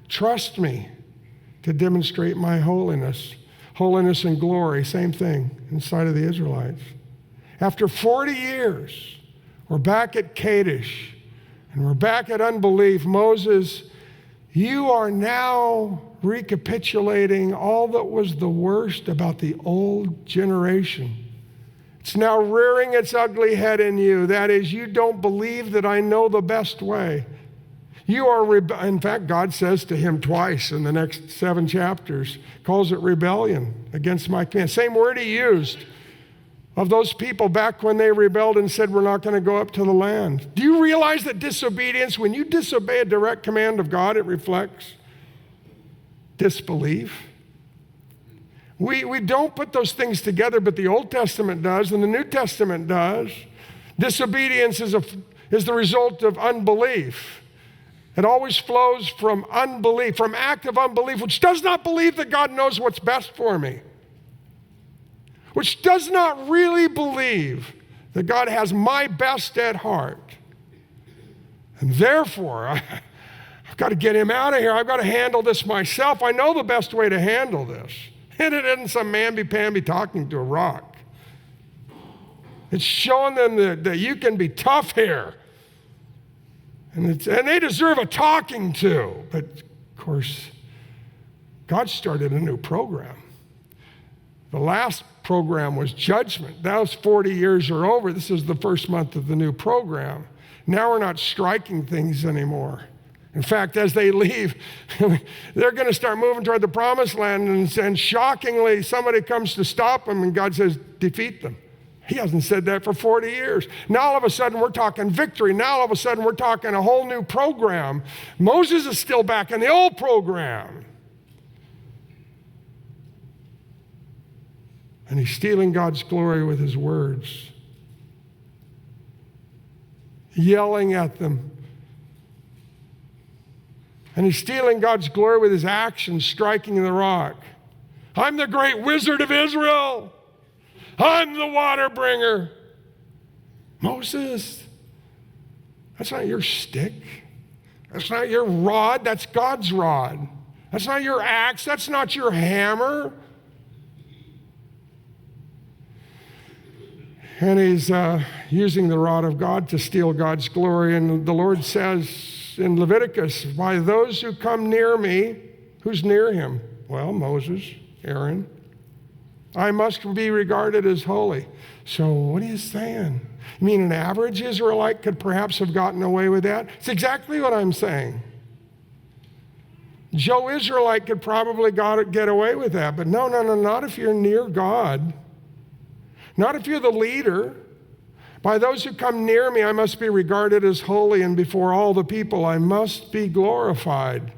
Speaker 5: trust me to demonstrate my holiness. Holiness and glory, same thing inside of the Israelites. After 40 years, we're back at Kadesh, and we're back at unbelief. Moses, you are now recapitulating all that was the worst about the old generation. It's now rearing its ugly head in you. That is, you don't believe that I know the best way. You are, in fact, God says to him twice in the next 7 chapters, calls it rebellion against my command. Same word he used of those people back when they rebelled and said, we're not going to go up to the land. Do you realize that disobedience, when you disobey a direct command of God, it reflects disbelief? We don't put those things together, but the Old Testament does and the New Testament does. Disobedience is the result of unbelief. It always flows from unbelief, from active unbelief, which does not believe that God knows what's best for me, which does not really believe that God has my best at heart. And therefore, I've got to get him out of here. I've got to handle this myself. I know the best way to handle this. And it isn't some mamby-pamby talking to a rock. It's showing them that you can be tough here. And they deserve a talking to. But, of course, God started a new program. The last program was judgment. Those 40 years are over. This is the first month of the new program. Now we're not striking things anymore. In fact, as they leave, they're going to start moving toward the promised land, and shockingly, somebody comes to stop them, and God says, defeat them. He hasn't said that for 40 years. Now all of a sudden we're talking victory. Now all of a sudden we're talking a whole new program. Moses is still back in the old program. And he's stealing God's glory with his words. Yelling at them. And he's stealing God's glory with his actions, striking the rock. I'm the great wizard of Israel. I'm the water bringer. Moses, that's not your stick. That's not your rod. That's God's rod. That's not your axe. That's not your hammer. And he's using the rod of God to steal God's glory. And the Lord says in Leviticus, by those who come near me, who's near him? Well, Moses, Aaron. I must be regarded as holy. So what are you saying? You mean an average Israelite could perhaps have gotten away with that? It's exactly what I'm saying. Joe Israelite could probably get away with that. But no, not if you're near God. Not if you're the leader. By those who come near me, I must be regarded as holy, and before all the people, I must be glorified.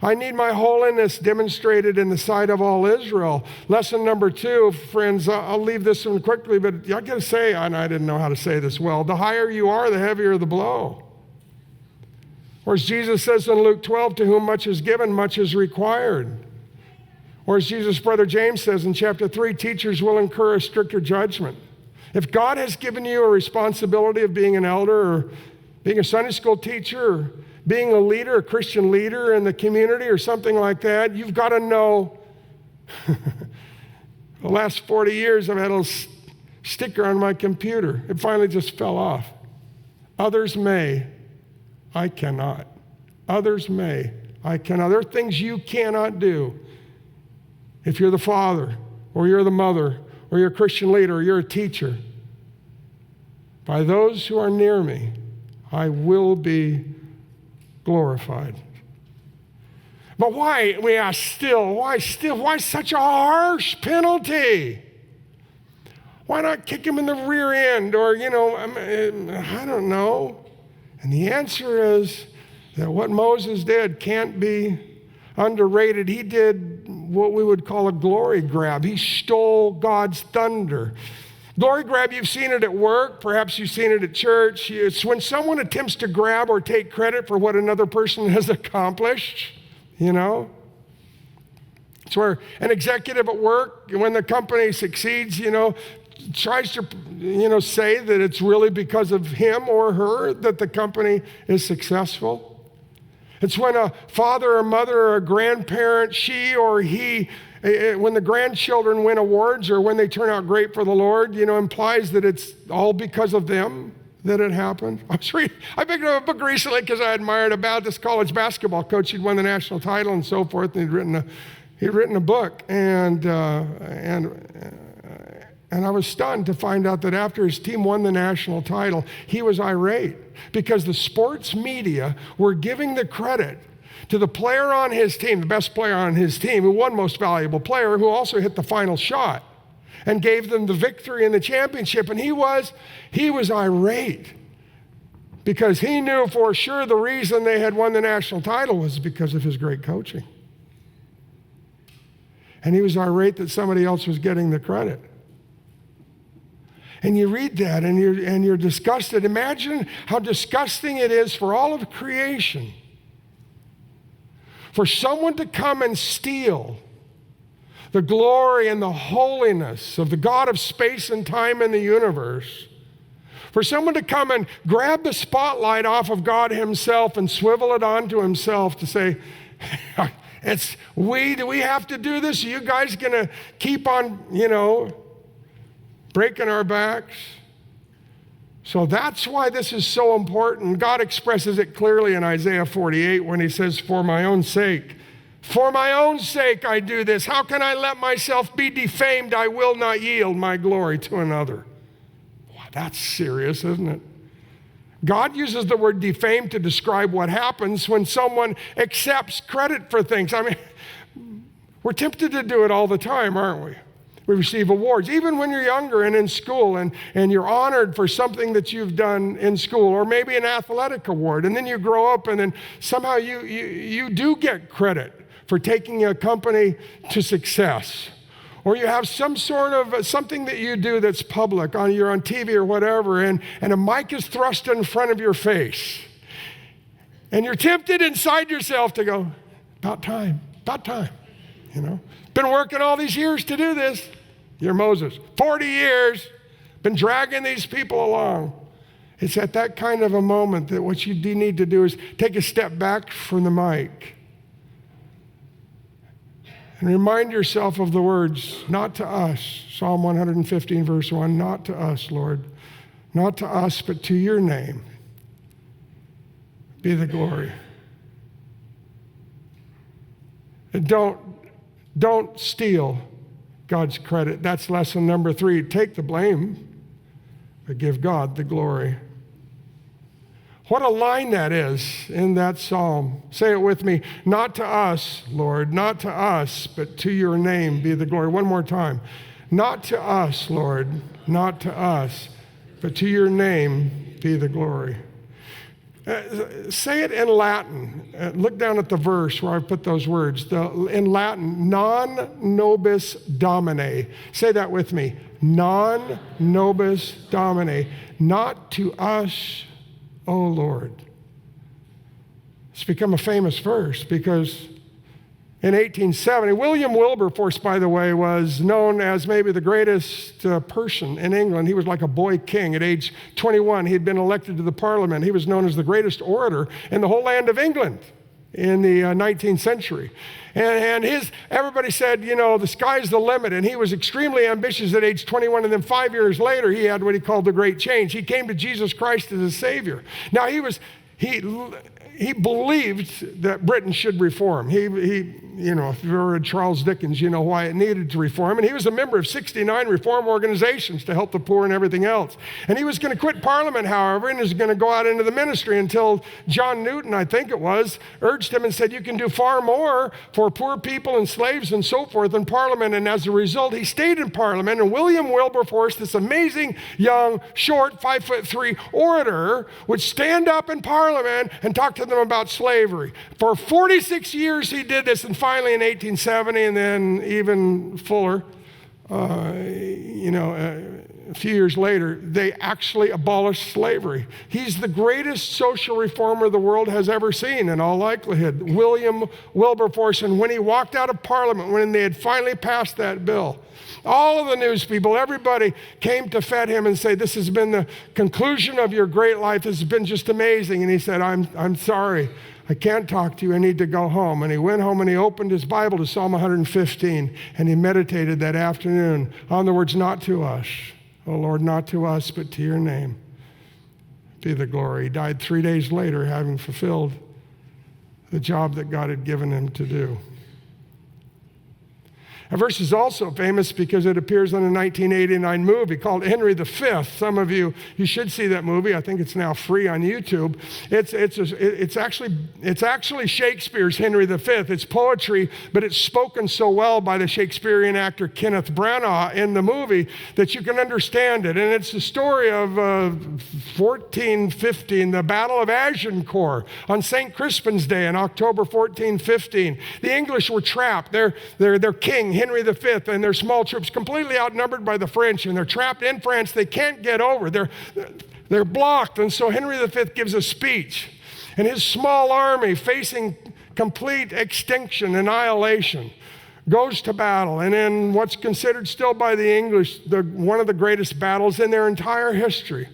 Speaker 5: I need my holiness demonstrated in the sight of all Israel. Lesson number 2, friends, I'll leave this one quickly, but I got to say, and I didn't know how to say this well, the higher you are, the heavier the blow. Or as Jesus says in Luke 12, to whom much is given, much is required. Or as Jesus' brother James says in chapter 3, teachers will incur a stricter judgment. If God has given you a responsibility of being an elder or being a Sunday school teacher or being a leader, a Christian leader in the community or something like that, you've got to know. The last 40 years, I've had a little sticker on my computer. It finally just fell off. Others may, I cannot. Others may, I cannot. There are things you cannot do. If you're the father, or you're the mother, or you're a Christian leader, or you're a teacher, by those who are near me, I will be glorified. But why, we ask still, why such a harsh penalty? Why not kick him in the rear end or, I don't know. And the answer is that what Moses did can't be underrated. He did what we would call a glory grab. He stole God's thunder. Glory grab, you've seen it at work. Perhaps you've seen it at church. It's when someone attempts to grab or take credit for what another person has accomplished, It's where an executive at work, when the company succeeds, tries to, say that it's really because of him or her that the company is successful. It's when a father or mother or a grandparent, she or he, when the grandchildren win awards or when they turn out great for the Lord, implies that it's all because of them that it happened. I picked up a book recently because I admired about this college basketball coach. He'd won the national title and so forth, and he'd written a book, and I was stunned to find out that after his team won the national title, he was irate because the sports media were giving the credit to the player on his team, the best player on his team, who won most valuable player, who also hit the final shot and gave them the victory in the championship. And he was irate because he knew for sure the reason they had won the national title was because of his great coaching. And he was irate that somebody else was getting the credit. And you read that and you're disgusted. Imagine how disgusting it is for all of creation for someone to come and steal the glory and the holiness of the God of space and time and the universe. For someone to come and grab the spotlight off of God himself and swivel it onto himself to say, do we have to do this? Are you guys going to keep on, breaking our backs? So that's why this is so important. God expresses it clearly in Isaiah 48 when he says, for my own sake I do this. How can I let myself be defamed? I will not yield my glory to another. Wow, that's serious, isn't it? God uses the word defamed to describe what happens when someone accepts credit for things. We're tempted to do it all the time, aren't we? We receive awards, even when you're younger and in school, and you're honored for something that you've done in school, or maybe an athletic award. And then you grow up, and then somehow you do get credit for taking a company to success. Or you have some sort of something that you do that's public, you're on TV or whatever, and a mic is thrust in front of your face. And you're tempted inside yourself to go, about time, you know. Been working all these years to do this. You're Moses. 40 years, been dragging these people along. It's at that kind of a moment that what you do need to do is take a step back from the mic and remind yourself of the words, not to us. Psalm 115, verse 1, not to us, Lord. Not to us, but to your name be the glory. And don't steal God's credit. That's lesson number 3. Take the blame, but give God the glory. What a line that is in that psalm. Say it with me. Not to us, Lord, not to us, but to your name be the glory. One more time. Not to us, Lord, not to us, but to your name be the glory. Say it in Latin. Look down at the verse where I put those words. In Latin, non nobis domine. Say that with me. Non nobis domine. Not to us, O Lord. It's become a famous verse because in 1870, William Wilberforce, by the way, was known as maybe the greatest person in England. He was like a boy king. At age 21, he had been elected to the parliament. He was known as the greatest orator in the whole land of England in the 19th century. And everybody said, you know, the sky's the limit. And he was extremely ambitious at age 21. And then 5 years later, he had what he called the Great Change. He came to Jesus Christ as a Savior. Now, he believed that Britain should reform. You know, if you ever read Charles Dickens, you know why it needed to reform. And he was a member of 69 reform organizations to help the poor and everything else. And he was going to quit Parliament, however, and was going to go out into the ministry until John Newton, I think it was, urged him and said, you can do far more for poor people and slaves and so forth in Parliament. And as a result, he stayed in Parliament. And William Wilberforce, this amazing, young, short, 5'3" orator, would stand up in Parliament and talk to them about slavery. For 46 years he did this, and finally in 1870, and then even fuller, a few years later, they actually abolished slavery. He's the greatest social reformer the world has ever seen, in all likelihood, William Wilberforce. And when he walked out of Parliament, when they had finally passed that bill, all of the news people, everybody came to fed him and say, this has been the conclusion of your great life. This has been just amazing. And he said, I'm sorry. I can't talk to you. I need to go home. And he went home and he opened his Bible to Psalm 115. And he meditated that afternoon on the words, not to us, oh Lord, not to us, but to your name be the glory. He died 3 days later, having fulfilled the job that God had given him to do. That verse is also famous because it appears in a 1989 movie called Henry V. Some of you should see that movie. I think it's now free on YouTube. It's actually Shakespeare's Henry V. It's poetry, but it's spoken so well by the Shakespearean actor Kenneth Branagh in the movie that you can understand it. And it's the story of 1415, the Battle of Agincourt on St. Crispin's Day in October 1415. The English were trapped. Their king, Henry V, and their small troops completely outnumbered by the French, and they're trapped in France. They can't get over. They're blocked, and so Henry V gives a speech, and his small army, facing complete extinction, annihilation, goes to battle. And in what's considered still by the English one of the greatest battles in their entire history,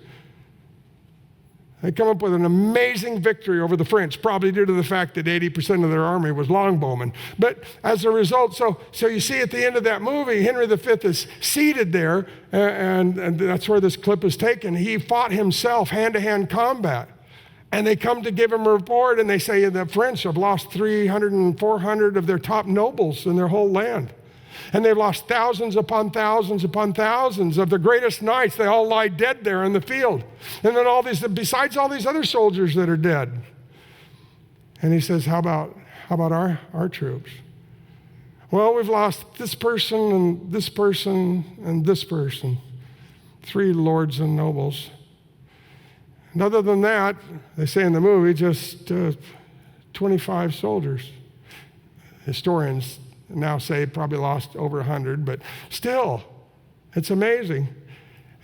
Speaker 5: they come up with an amazing victory over the French, probably due to the fact that 80% of their army was longbowmen. But as a result, so you see at the end of that movie, Henry V is seated there, and that's where this clip is taken. He fought himself hand-to-hand combat. And they come to give him a report, and they say the French have lost 300 and 400 of their top nobles in their whole land. And they've lost thousands upon thousands upon thousands of the greatest knights. They all lie dead there in the field. And then besides all these other soldiers that are dead. And he says, how about our troops? Well, we've lost this person and this person and this person. 3 lords and nobles. And other than that, they say in the movie, just 25 soldiers. Historians now say probably lost over 100, but still, it's amazing.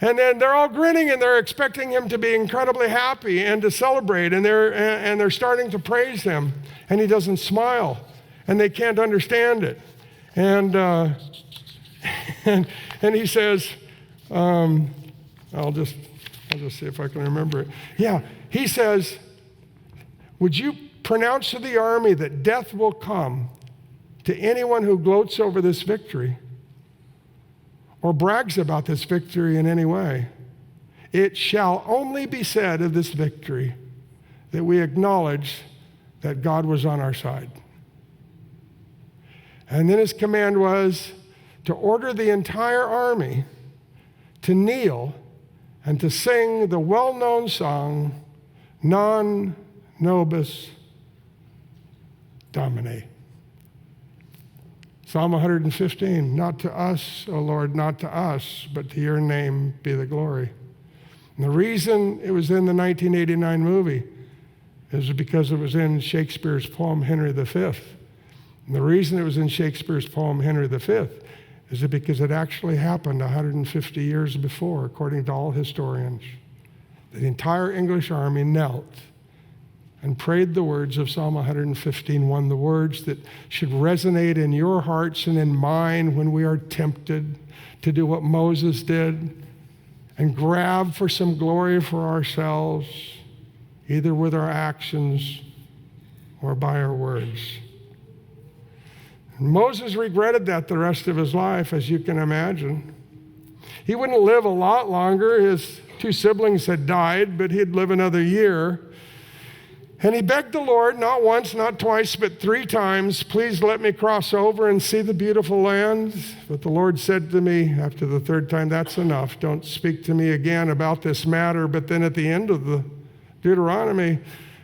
Speaker 5: And then they're all grinning and they're expecting him to be incredibly happy and to celebrate, and they're starting to praise him, and he doesn't smile, and they can't understand it. And and he says, I'll just see if I can remember it. Yeah, he says, would you pronounce to the army that death will come to anyone who gloats over this victory or brags about this victory in any way? It shall only be said of this victory that we acknowledge that God was on our side. And then his command was to order the entire army to kneel and to sing the well-known song, Non Nobis Domine. Psalm 115, not to us, O Lord, not to us, but to your name be the glory. And the reason it was in the 1989 movie is because it was in Shakespeare's poem, Henry V. And the reason it was in Shakespeare's poem, Henry V, is because it actually happened 150 years before, according to all historians. The entire English army knelt and prayed the words of Psalm 115:1, the words that should resonate in your hearts and in mine when we are tempted to do what Moses did and grab for some glory for ourselves, either with our actions or by our words. And Moses regretted that the rest of his life, as you can imagine. He wouldn't live a lot longer. His 2 siblings had died, but he'd live another year. And he begged the Lord, not once, not twice, but 3 times, please let me cross over and see the beautiful land. But the Lord said to me after the 3rd time, that's enough. Don't speak to me again about this matter. But then at the end of the Deuteronomy,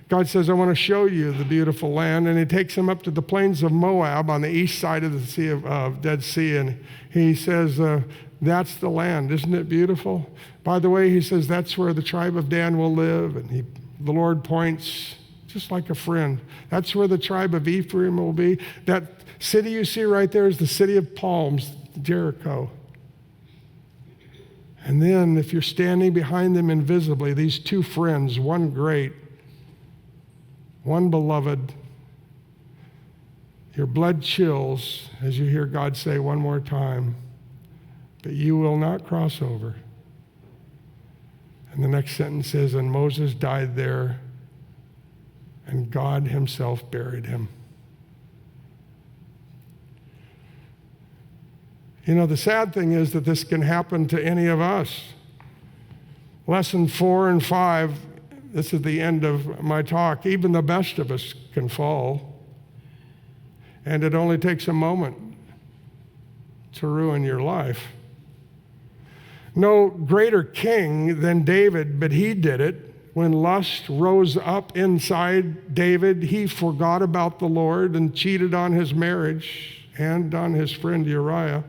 Speaker 5: God says, I want to show you the beautiful land. And he takes him up to the plains of Moab on the east side of the Sea of Dead Sea. And he says, that's the land. Isn't it beautiful? By the way, he says, that's where the tribe of Dan will live. And the Lord points just like a friend. That's where the tribe of Ephraim will be. That city you see right there is the city of palms, Jericho. And then if you're standing behind them invisibly, these 2 friends, one great, one beloved, your blood chills as you hear God say one more time, but you will not cross over. And the next sentence says, and Moses died there, and God himself buried him. You know, the sad thing is that this can happen to any of us. Lesson 4 and 5, this is the end of my talk. Even the best of us can fall. And it only takes a moment to ruin your life. No greater king than David, but he did it. When lust rose up inside David, he forgot about the Lord and cheated on his marriage and on his friend Uriah.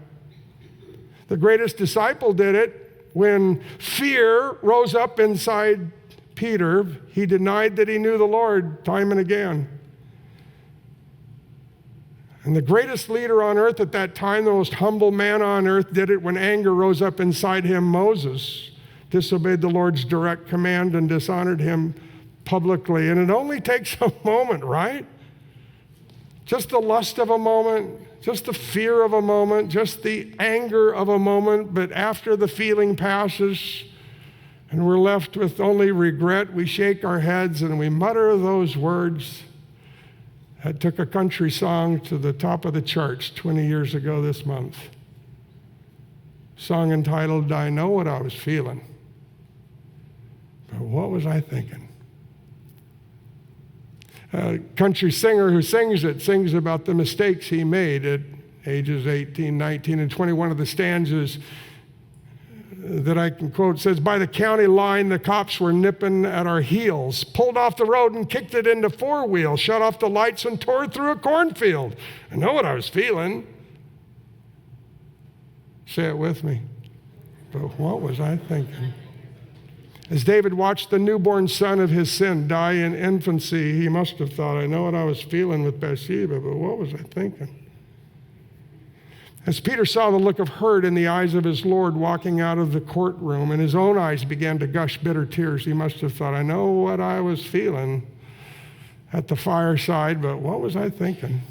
Speaker 5: The greatest disciple did it when fear rose up inside Peter. He denied that he knew the Lord time and again. And the greatest leader on earth at that time, the most humble man on earth, did it when anger rose up inside him. Moses disobeyed the Lord's direct command and dishonored him publicly. And it only takes a moment, right? Just the lust of a moment, just the fear of a moment, just the anger of a moment. But after the feeling passes and we're left with only regret, we shake our heads and we mutter those words that took a country song to the top of the charts 20 years ago this month. Song entitled, I Know What I Was Feeling. But what was I thinking? A country singer who sings it sings about the mistakes he made at ages 18, 19, and 20. One of the stanzas that I can quote says, by the county line, the cops were nipping at our heels, pulled off the road and kicked it into 4-wheel, shut off the lights and tore through a cornfield. I know what I was feeling. Say it with me. But what was I thinking? As David watched the newborn son of his sin die in infancy, he must have thought, I know what I was feeling with Bathsheba, but what was I thinking? As Peter saw the look of hurt in the eyes of his Lord walking out of the courtroom, and his own eyes began to gush bitter tears, he must have thought, I know what I was feeling at the fireside, but what was I thinking?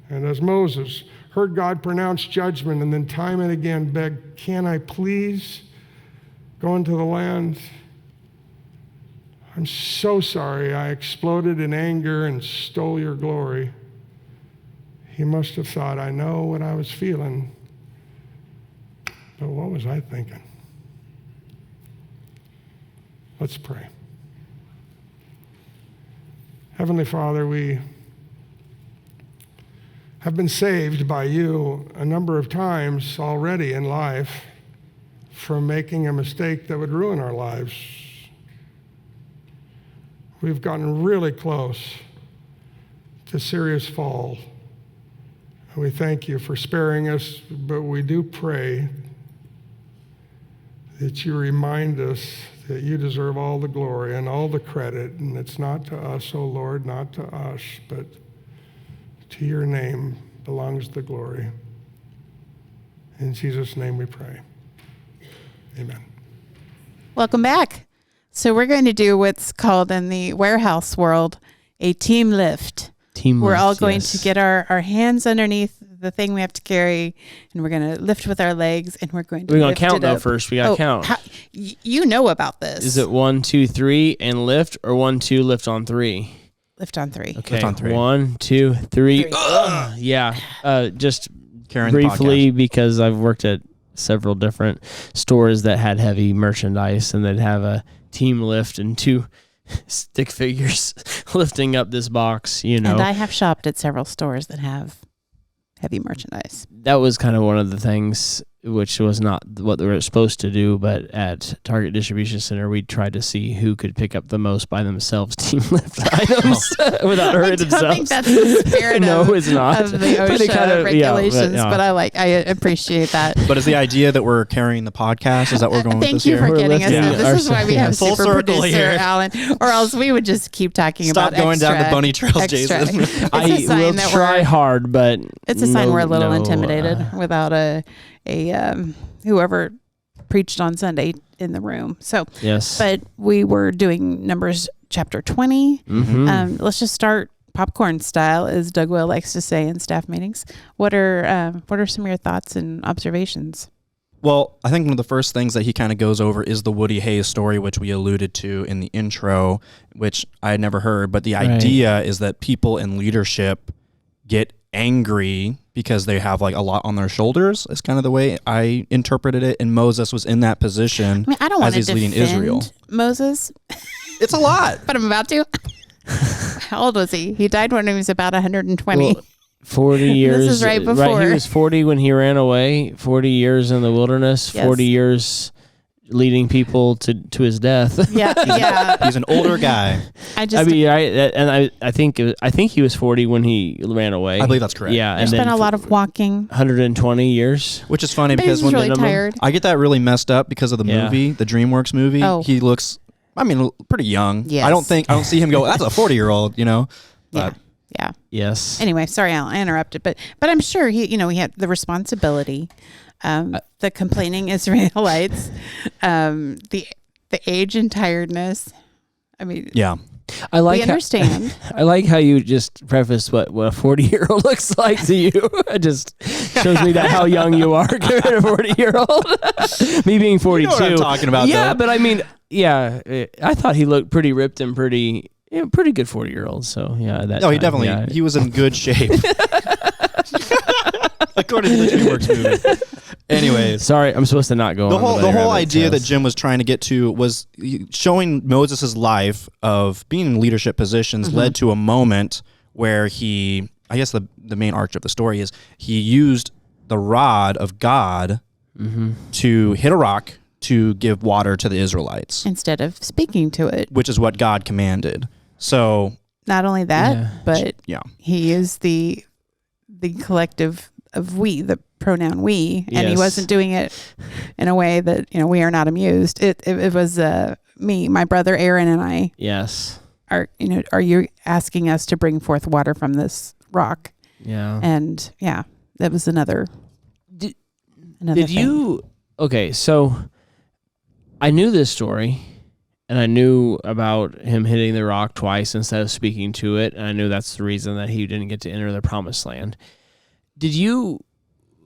Speaker 5: And as Moses heard God pronounce judgment and then time and again begged, can I please go into the land? I'm so sorry I exploded in anger and stole your glory. He must have thought, I know what I was feeling, but what was I thinking? Let's pray. Heavenly Father, we have been saved by you a number of times already in life from making a mistake that would ruin our lives. We've gotten really close to serious fall. We thank you for sparing us, but we do pray that you remind us that you deserve all the glory and all the credit, and it's not to us, O Lord, not to us, but to your name belongs the glory. In Jesus' name we pray. Amen.
Speaker 2: Welcome back. So we're going to do what's called in the warehouse world a team lift. We're all going to get our hands underneath the thing we have to carry, and we're going to lift with our legs, and we're going to
Speaker 3: count though first. We got to count.
Speaker 2: You know about this.
Speaker 3: Is it 1, 2, 3 and lift, or 1, 2 lift on 3?
Speaker 2: Lift on 3.
Speaker 3: Okay.
Speaker 1: Lift on 3.
Speaker 3: 1, 2, 3. Yeah. Just
Speaker 1: Carrying
Speaker 3: briefly, because I've worked at several different stores that had heavy merchandise, and they'd have a team lift and 2 stick figures lifting up this box,
Speaker 2: And I have shopped at several stores that have heavy merchandise.
Speaker 3: That was kind of one of the things, which was not what they were supposed to do, but at Target Distribution Center, we tried to see who could pick up the most by themselves team lift items without hurting themselves.
Speaker 2: I think that's the spirit
Speaker 3: No, it's not.
Speaker 2: of the OSHA regulations, but I appreciate that.
Speaker 1: But is the idea that we're carrying the podcast? Is that what we're going with this
Speaker 2: Thank you
Speaker 1: here?
Speaker 2: for getting us
Speaker 3: lifting
Speaker 2: in. This is why we have
Speaker 1: Full
Speaker 2: super
Speaker 1: circle
Speaker 2: producer
Speaker 1: here.
Speaker 2: Alan, or else we would just keep talking
Speaker 1: Stop
Speaker 2: about
Speaker 1: going down
Speaker 2: extra,
Speaker 1: the bunny trails,
Speaker 2: extra.
Speaker 1: Jason.
Speaker 2: It's
Speaker 3: I
Speaker 2: a sign
Speaker 3: will
Speaker 2: that
Speaker 3: try hard, but
Speaker 2: it's a sign we're a little intimidated without a whoever preached on Sunday in the room. So
Speaker 3: yes,
Speaker 2: but we were doing Numbers chapter 20.
Speaker 3: Mm-hmm.
Speaker 2: Let's just start popcorn style, as Doug Will likes to say in staff meetings. What are some of your thoughts and observations?
Speaker 1: Well, I think one of the first things that he kind of goes over is the Woody Hayes story, which we alluded to in the intro, which I had never heard. But the idea is that people in leadership get angry because they have like a lot on their shoulders. Is kind of the way I interpreted it. And Moses was in that position.
Speaker 2: I mean, I don't want to
Speaker 1: leading
Speaker 2: defend
Speaker 1: Israel.
Speaker 2: Moses.
Speaker 1: It's a lot,
Speaker 2: but I'm about to. How old was he? He died when he was about 120.
Speaker 3: Well, 40 years.
Speaker 2: This is right before.
Speaker 3: Right, he was 40 when he ran away. 40 years in the wilderness.
Speaker 2: Yes.
Speaker 3: 40 years leading people to his death.
Speaker 2: Yeah.
Speaker 1: He's an older guy.
Speaker 3: I think he was 40 when he ran away.
Speaker 1: I believe that's correct.
Speaker 3: Yeah,
Speaker 2: There's
Speaker 3: and
Speaker 2: been
Speaker 3: then
Speaker 2: a lot of walking.
Speaker 3: 120 years.
Speaker 1: Which is funny
Speaker 2: But
Speaker 1: because
Speaker 2: he's
Speaker 1: when
Speaker 2: really tired.
Speaker 1: I get that really messed up because of the movie, the DreamWorks movie.
Speaker 2: Oh.
Speaker 1: He looks, pretty young.
Speaker 2: Yes.
Speaker 1: I don't see him go, that's a 40-year-old, But
Speaker 2: Yeah.
Speaker 3: Yes.
Speaker 2: Anyway, sorry, Alan, I interrupted, but I'm sure he had the responsibility, the complaining Israelites, the age and tiredness. I mean,
Speaker 1: yeah.
Speaker 3: I like
Speaker 2: we understand.
Speaker 3: I like how you just prefaced what a 40-year-old looks like to you. It just shows me that how young you are compared to a 40-year-old. Me being 42.
Speaker 1: You know what I'm talking about,
Speaker 3: yeah,
Speaker 1: though.
Speaker 3: but I thought he looked pretty ripped and pretty good 40-year-old. So yeah,
Speaker 1: He definitely he was in good shape. According to the DreamWorks movie. Anyways,
Speaker 3: sorry, I'm supposed to not go on.
Speaker 1: The whole idea that Jim was trying to get to was showing Moses' life of being in leadership positions led to a moment where the main arc of the story is he used the rod of God to hit a rock to give water to the Israelites.
Speaker 2: Instead of speaking to it.
Speaker 1: Which is what God commanded. So
Speaker 2: not only that, but
Speaker 1: yeah.
Speaker 2: he used the collective of we, the pronoun we, and he
Speaker 3: Yes.
Speaker 2: wasn't doing it in a way that, we are not amused. It was me, my brother Aaron, and I.
Speaker 3: Yes.
Speaker 2: Are you asking us to bring forth water from this rock?
Speaker 3: Yeah.
Speaker 2: And that was another.
Speaker 3: Did
Speaker 2: thing.
Speaker 3: you? Okay, so I knew this story, and I knew about him hitting the rock twice instead of speaking to it, and I knew that's the reason that he didn't get to enter the promised land. Did you?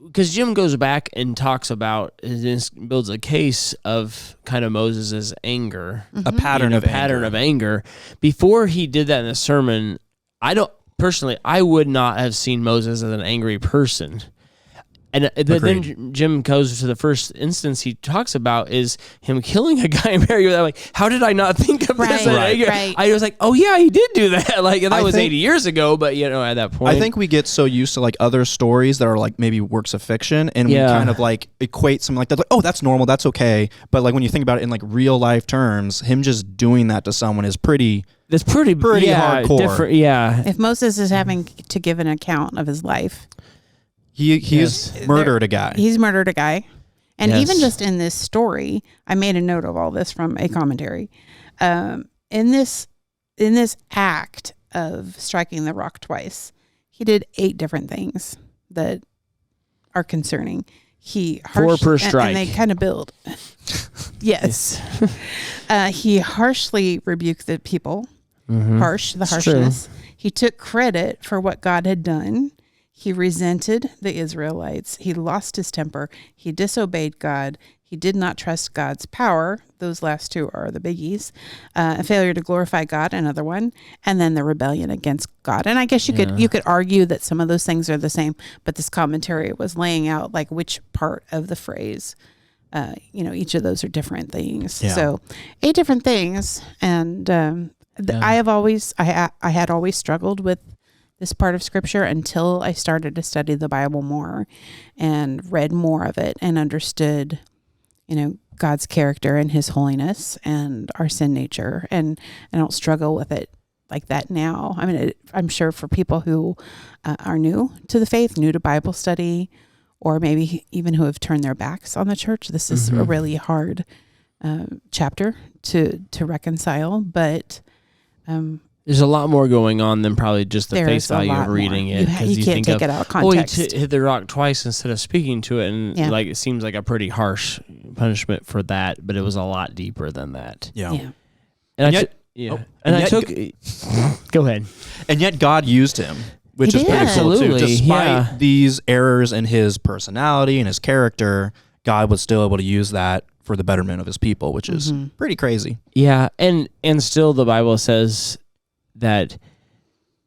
Speaker 3: Because Jim goes back and talks about, builds a case of kind of Moses' anger,
Speaker 1: A pattern of
Speaker 3: anger. Before he did that in the sermon, I would not have seen Moses as an angry person. And then Jim goes to the first instance he talks about is him killing a guy in Mary. I'm like, how did I not think of this?
Speaker 2: Right.
Speaker 3: I was like, oh yeah, he did do that. Like that was 80 years ago, but at that point,
Speaker 1: I think we get so used to like other stories that are like maybe works of fiction, and we kind of like equate something like that. Like, oh, that's normal, that's okay. But like when you think about it in like real life terms, him just doing that to someone is pretty hardcore.
Speaker 3: Different, yeah.
Speaker 2: If Moses is having to give an account of his life.
Speaker 1: He's murdered a guy.
Speaker 2: He's murdered a guy. And
Speaker 3: Yes.
Speaker 2: even just in this story, I made a note of all this from a commentary. In this act of striking the rock twice, he did 8 different things that are concerning. He
Speaker 3: 4 per strike.
Speaker 2: and they kind of build. Yes. He harshly rebuked the people.
Speaker 3: Mm-hmm.
Speaker 2: The harshness. He took credit for what God had done. He resented the Israelites. He lost his temper. He disobeyed God. He did not trust God's power. Those last 2 are the biggies. A failure to glorify God, another one, and then the rebellion against God. And I guess you could argue that some of those things are the same, but this commentary was laying out like which part of the phrase, each of those are different things.
Speaker 1: Yeah.
Speaker 2: So 8 different things, and I had always struggled with this part of scripture until I started to study the Bible more and read more of it and understood, God's character and his holiness and our sin nature. And I don't struggle with it like that now. I mean, I'm sure for people who are new to the faith, new to Bible study, or maybe even who have turned their backs on the church, this is a really hard chapter to reconcile. But
Speaker 3: there's a lot more going on than probably just the
Speaker 2: There
Speaker 3: face
Speaker 2: is a
Speaker 3: value
Speaker 2: lot
Speaker 3: of reading
Speaker 2: more.
Speaker 3: it.
Speaker 2: You can't take it out of context.
Speaker 3: He hit the rock twice instead of speaking to it, and it seems like a pretty harsh punishment for that, but it was a lot deeper than that.
Speaker 1: Yeah.
Speaker 3: And go ahead.
Speaker 1: And yet God used him, which
Speaker 2: He
Speaker 1: is
Speaker 2: did.
Speaker 1: pretty cool too.
Speaker 3: Absolutely,
Speaker 1: Despite these errors in his personality and his character, God was still able to use that for the betterment of his people, which is pretty crazy.
Speaker 3: Yeah, and still the Bible says that,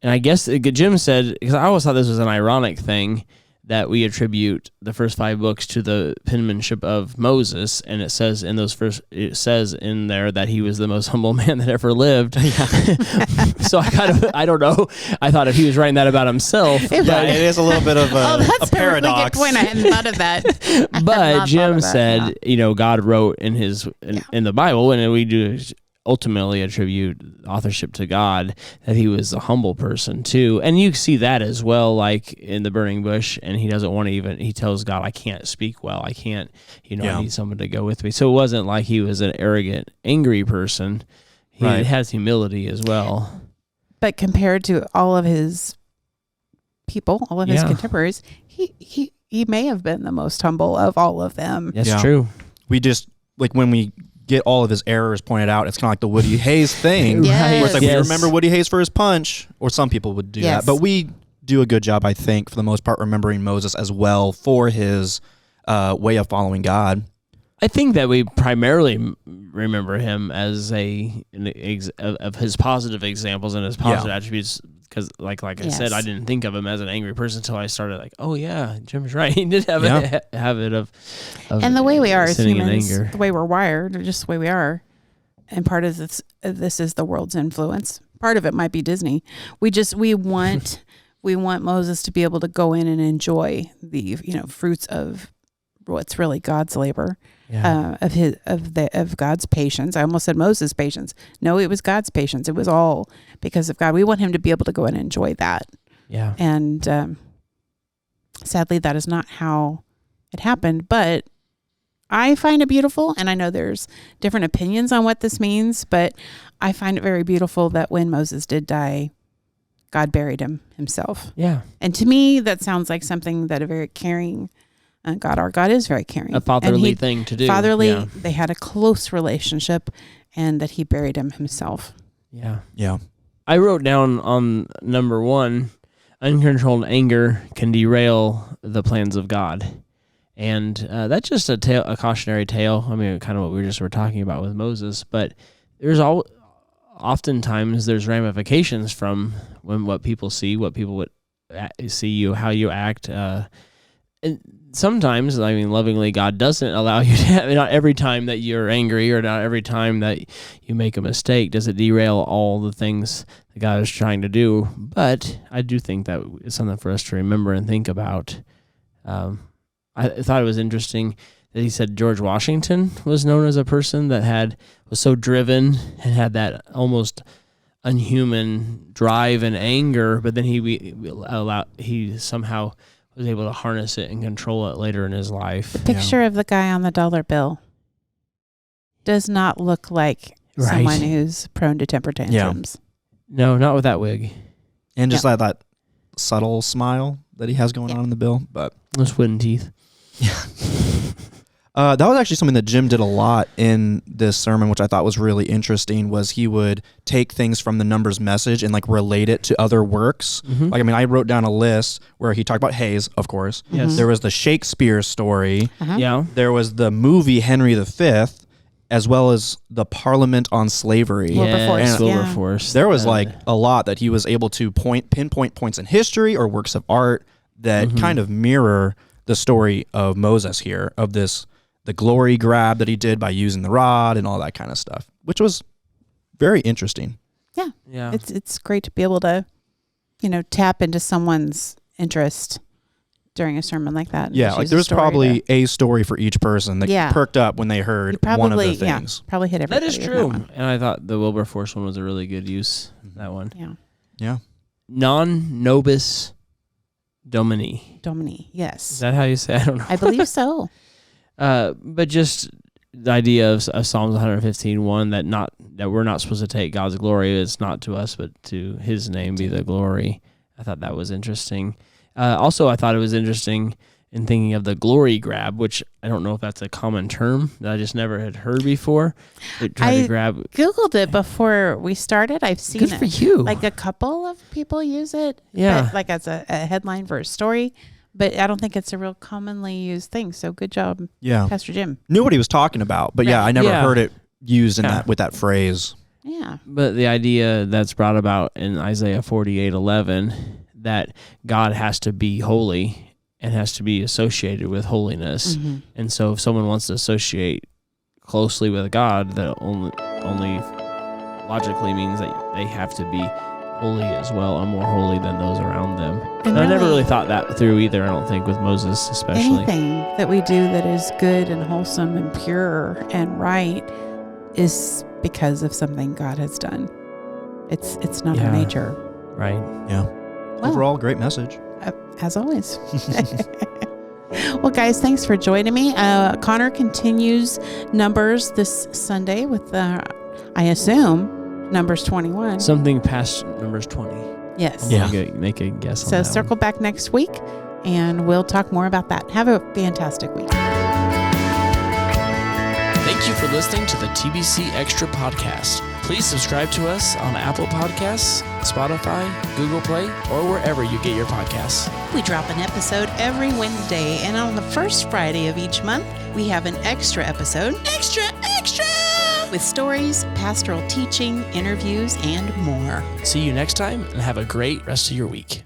Speaker 3: and I guess Jim said, because I always thought this was an ironic thing, that we attribute the first 5 books to the penmanship of Moses, and it says in there that he was the most humble man that ever lived. So I don't know. I thought if he was writing that about himself,
Speaker 1: It is a little bit of a paradox.
Speaker 2: A really good point. I hadn't thought of that.
Speaker 3: But Jim said, God wrote in the Bible, and we do ultimately attribute authorship to God, that he was a humble person too. And you see that as well, like in the burning bush, and he doesn't want to he tells God, I can't speak well. I can't, I need someone to go with me. So it wasn't like he was an arrogant, angry person. He has humility as well.
Speaker 2: But compared to all of his people, all of his contemporaries, he may have been the most humble of all of them.
Speaker 3: That's true.
Speaker 1: We just, like, when we get all of his errors pointed out, it's kind of like the Woody Hayes thing.
Speaker 2: Yes.
Speaker 1: Where it's like, we remember Woody Hayes for his punch, or some people would do that. But we do a good job, I think, for the most part, remembering Moses as well for his way of following God.
Speaker 3: I think that we primarily remember him as of his positive examples and his positive attributes. Because, like I said, I didn't think of him as an angry person until I started like, oh yeah, Jim's right. He did have a habit of
Speaker 2: and the way we are as
Speaker 3: sinning in
Speaker 2: humans,
Speaker 3: anger.
Speaker 2: the way we're wired, or just the way we are, and part of this is the world's influence. Part of it might be Disney. We want Moses to be able to go in and enjoy the fruits of what's really God's labor. Of God's patience. I almost said Moses' patience. No, it was God's patience. It was all because of God. We want him to be able to go and enjoy that.
Speaker 3: Yeah.
Speaker 2: And Sadly, that is not how it happened, but I find it beautiful, and I know there's different opinions on what this means, but I find it very beautiful that when Moses did die, God buried him himself.
Speaker 3: Yeah.
Speaker 2: And to me, that sounds like something that a very caring God, our God is very caring.
Speaker 3: A fatherly thing to do.
Speaker 2: Fatherly,
Speaker 3: Yeah.
Speaker 2: they had a close relationship, and that he buried him himself.
Speaker 3: Yeah.
Speaker 1: Yeah.
Speaker 3: I wrote down on number 1, uncontrolled anger can derail the plans of God. And that's just a cautionary tale. I mean, kind of what we were talking about with Moses, but there's oftentimes there's ramifications from what people see, what people would see you, how you act. And sometimes, I mean, lovingly, God doesn't allow you to have, not every time that you're angry or not every time that you make a mistake does it derail all the things that God is trying to do. But I do think that is something for us to remember and think about. I thought it was interesting that he said George Washington was known as a person that was so driven and had that almost unhuman drive and anger, but then he somehow was able to harness it and control it later in his life.
Speaker 2: The picture of the guy on the dollar bill does not look like someone who's prone to temper tantrums.
Speaker 3: No, not with that wig.
Speaker 1: And just that subtle smile that he has going on in the bill. But
Speaker 3: those wooden teeth.
Speaker 1: Yeah. That was actually something that Jim did a lot in this sermon, which I thought was really interesting, was he would take things from the Numbers message and relate it to other works. Mm-hmm. I wrote down a list where he talked about Hayes, of course.
Speaker 3: Yes.
Speaker 1: There was the Shakespeare story.
Speaker 2: Uh-huh.
Speaker 3: Yeah.
Speaker 1: There was the movie Henry V, as well as the Parliament on Slavery.
Speaker 3: Wilberforce.
Speaker 1: There was a lot that he was able to pinpoint points in history or works of art that kind of mirror the story of Moses here, of the glory grab that he did by using the rod and all that kind of stuff, which was very interesting.
Speaker 2: Yeah.
Speaker 3: Yeah.
Speaker 2: It's great to be able to, tap into someone's interest during a sermon like that.
Speaker 1: Yeah, there was probably a story for each person that perked up when they heard one of the things.
Speaker 2: Yeah, probably hit everybody.
Speaker 3: That is true. And I thought the Wilberforce one was a really good use, that one.
Speaker 2: Yeah.
Speaker 1: Yeah.
Speaker 3: Non nobis domini.
Speaker 2: Domini, yes.
Speaker 3: Is that how you say it? I don't know.
Speaker 2: I believe so.
Speaker 3: But just the idea of Psalms 115:1 that we're not supposed to take God's glory. It's not to us, but to His name be the glory. I thought that was interesting. Also, I thought it was interesting in thinking of the glory grab, which I don't know if that's a common term that I just never had heard before.
Speaker 2: I Googled it before we started. I've seen
Speaker 3: Good
Speaker 2: it.
Speaker 3: For you.
Speaker 2: A couple of people use it.
Speaker 3: Yeah.
Speaker 2: As a headline for a story. But I don't think it's a real commonly used thing. So good job, Pastor Jim.
Speaker 1: Knew what he was talking about, but I never heard it used in with that phrase.
Speaker 2: Yeah.
Speaker 3: But the idea that's brought about in Isaiah 48:11 that God has to be holy and has to be associated with holiness. Mm-hmm. And so if someone wants to associate closely with God, that only logically means that they have to be holy as well, or more holy than those around them. And I never really thought that through either, I don't think, with Moses especially.
Speaker 2: Anything that we do that is good and wholesome and pure and right is because of something God has done. It's not our nature.
Speaker 3: Right.
Speaker 1: Yeah.
Speaker 2: Well,
Speaker 1: overall, great message.
Speaker 2: As always. Well, guys, thanks for joining me. Connor continues Numbers this Sunday with, I assume, Numbers 21.
Speaker 3: Something past Numbers 20.
Speaker 2: Yes.
Speaker 3: Make a guess on
Speaker 2: that. So
Speaker 3: that
Speaker 2: circle back next week, and we'll talk more about that. Have a fantastic week.
Speaker 6: Thank you for listening to the TBC Extra Podcast. Please subscribe to us on Apple Podcasts, Spotify, Google Play, or wherever you get your podcasts.
Speaker 4: We drop an episode every Wednesday, and on the first Friday of each month, we have an extra episode. Extra! With stories, pastoral teaching, interviews, and more.
Speaker 6: See you next time, and have a great rest of your week.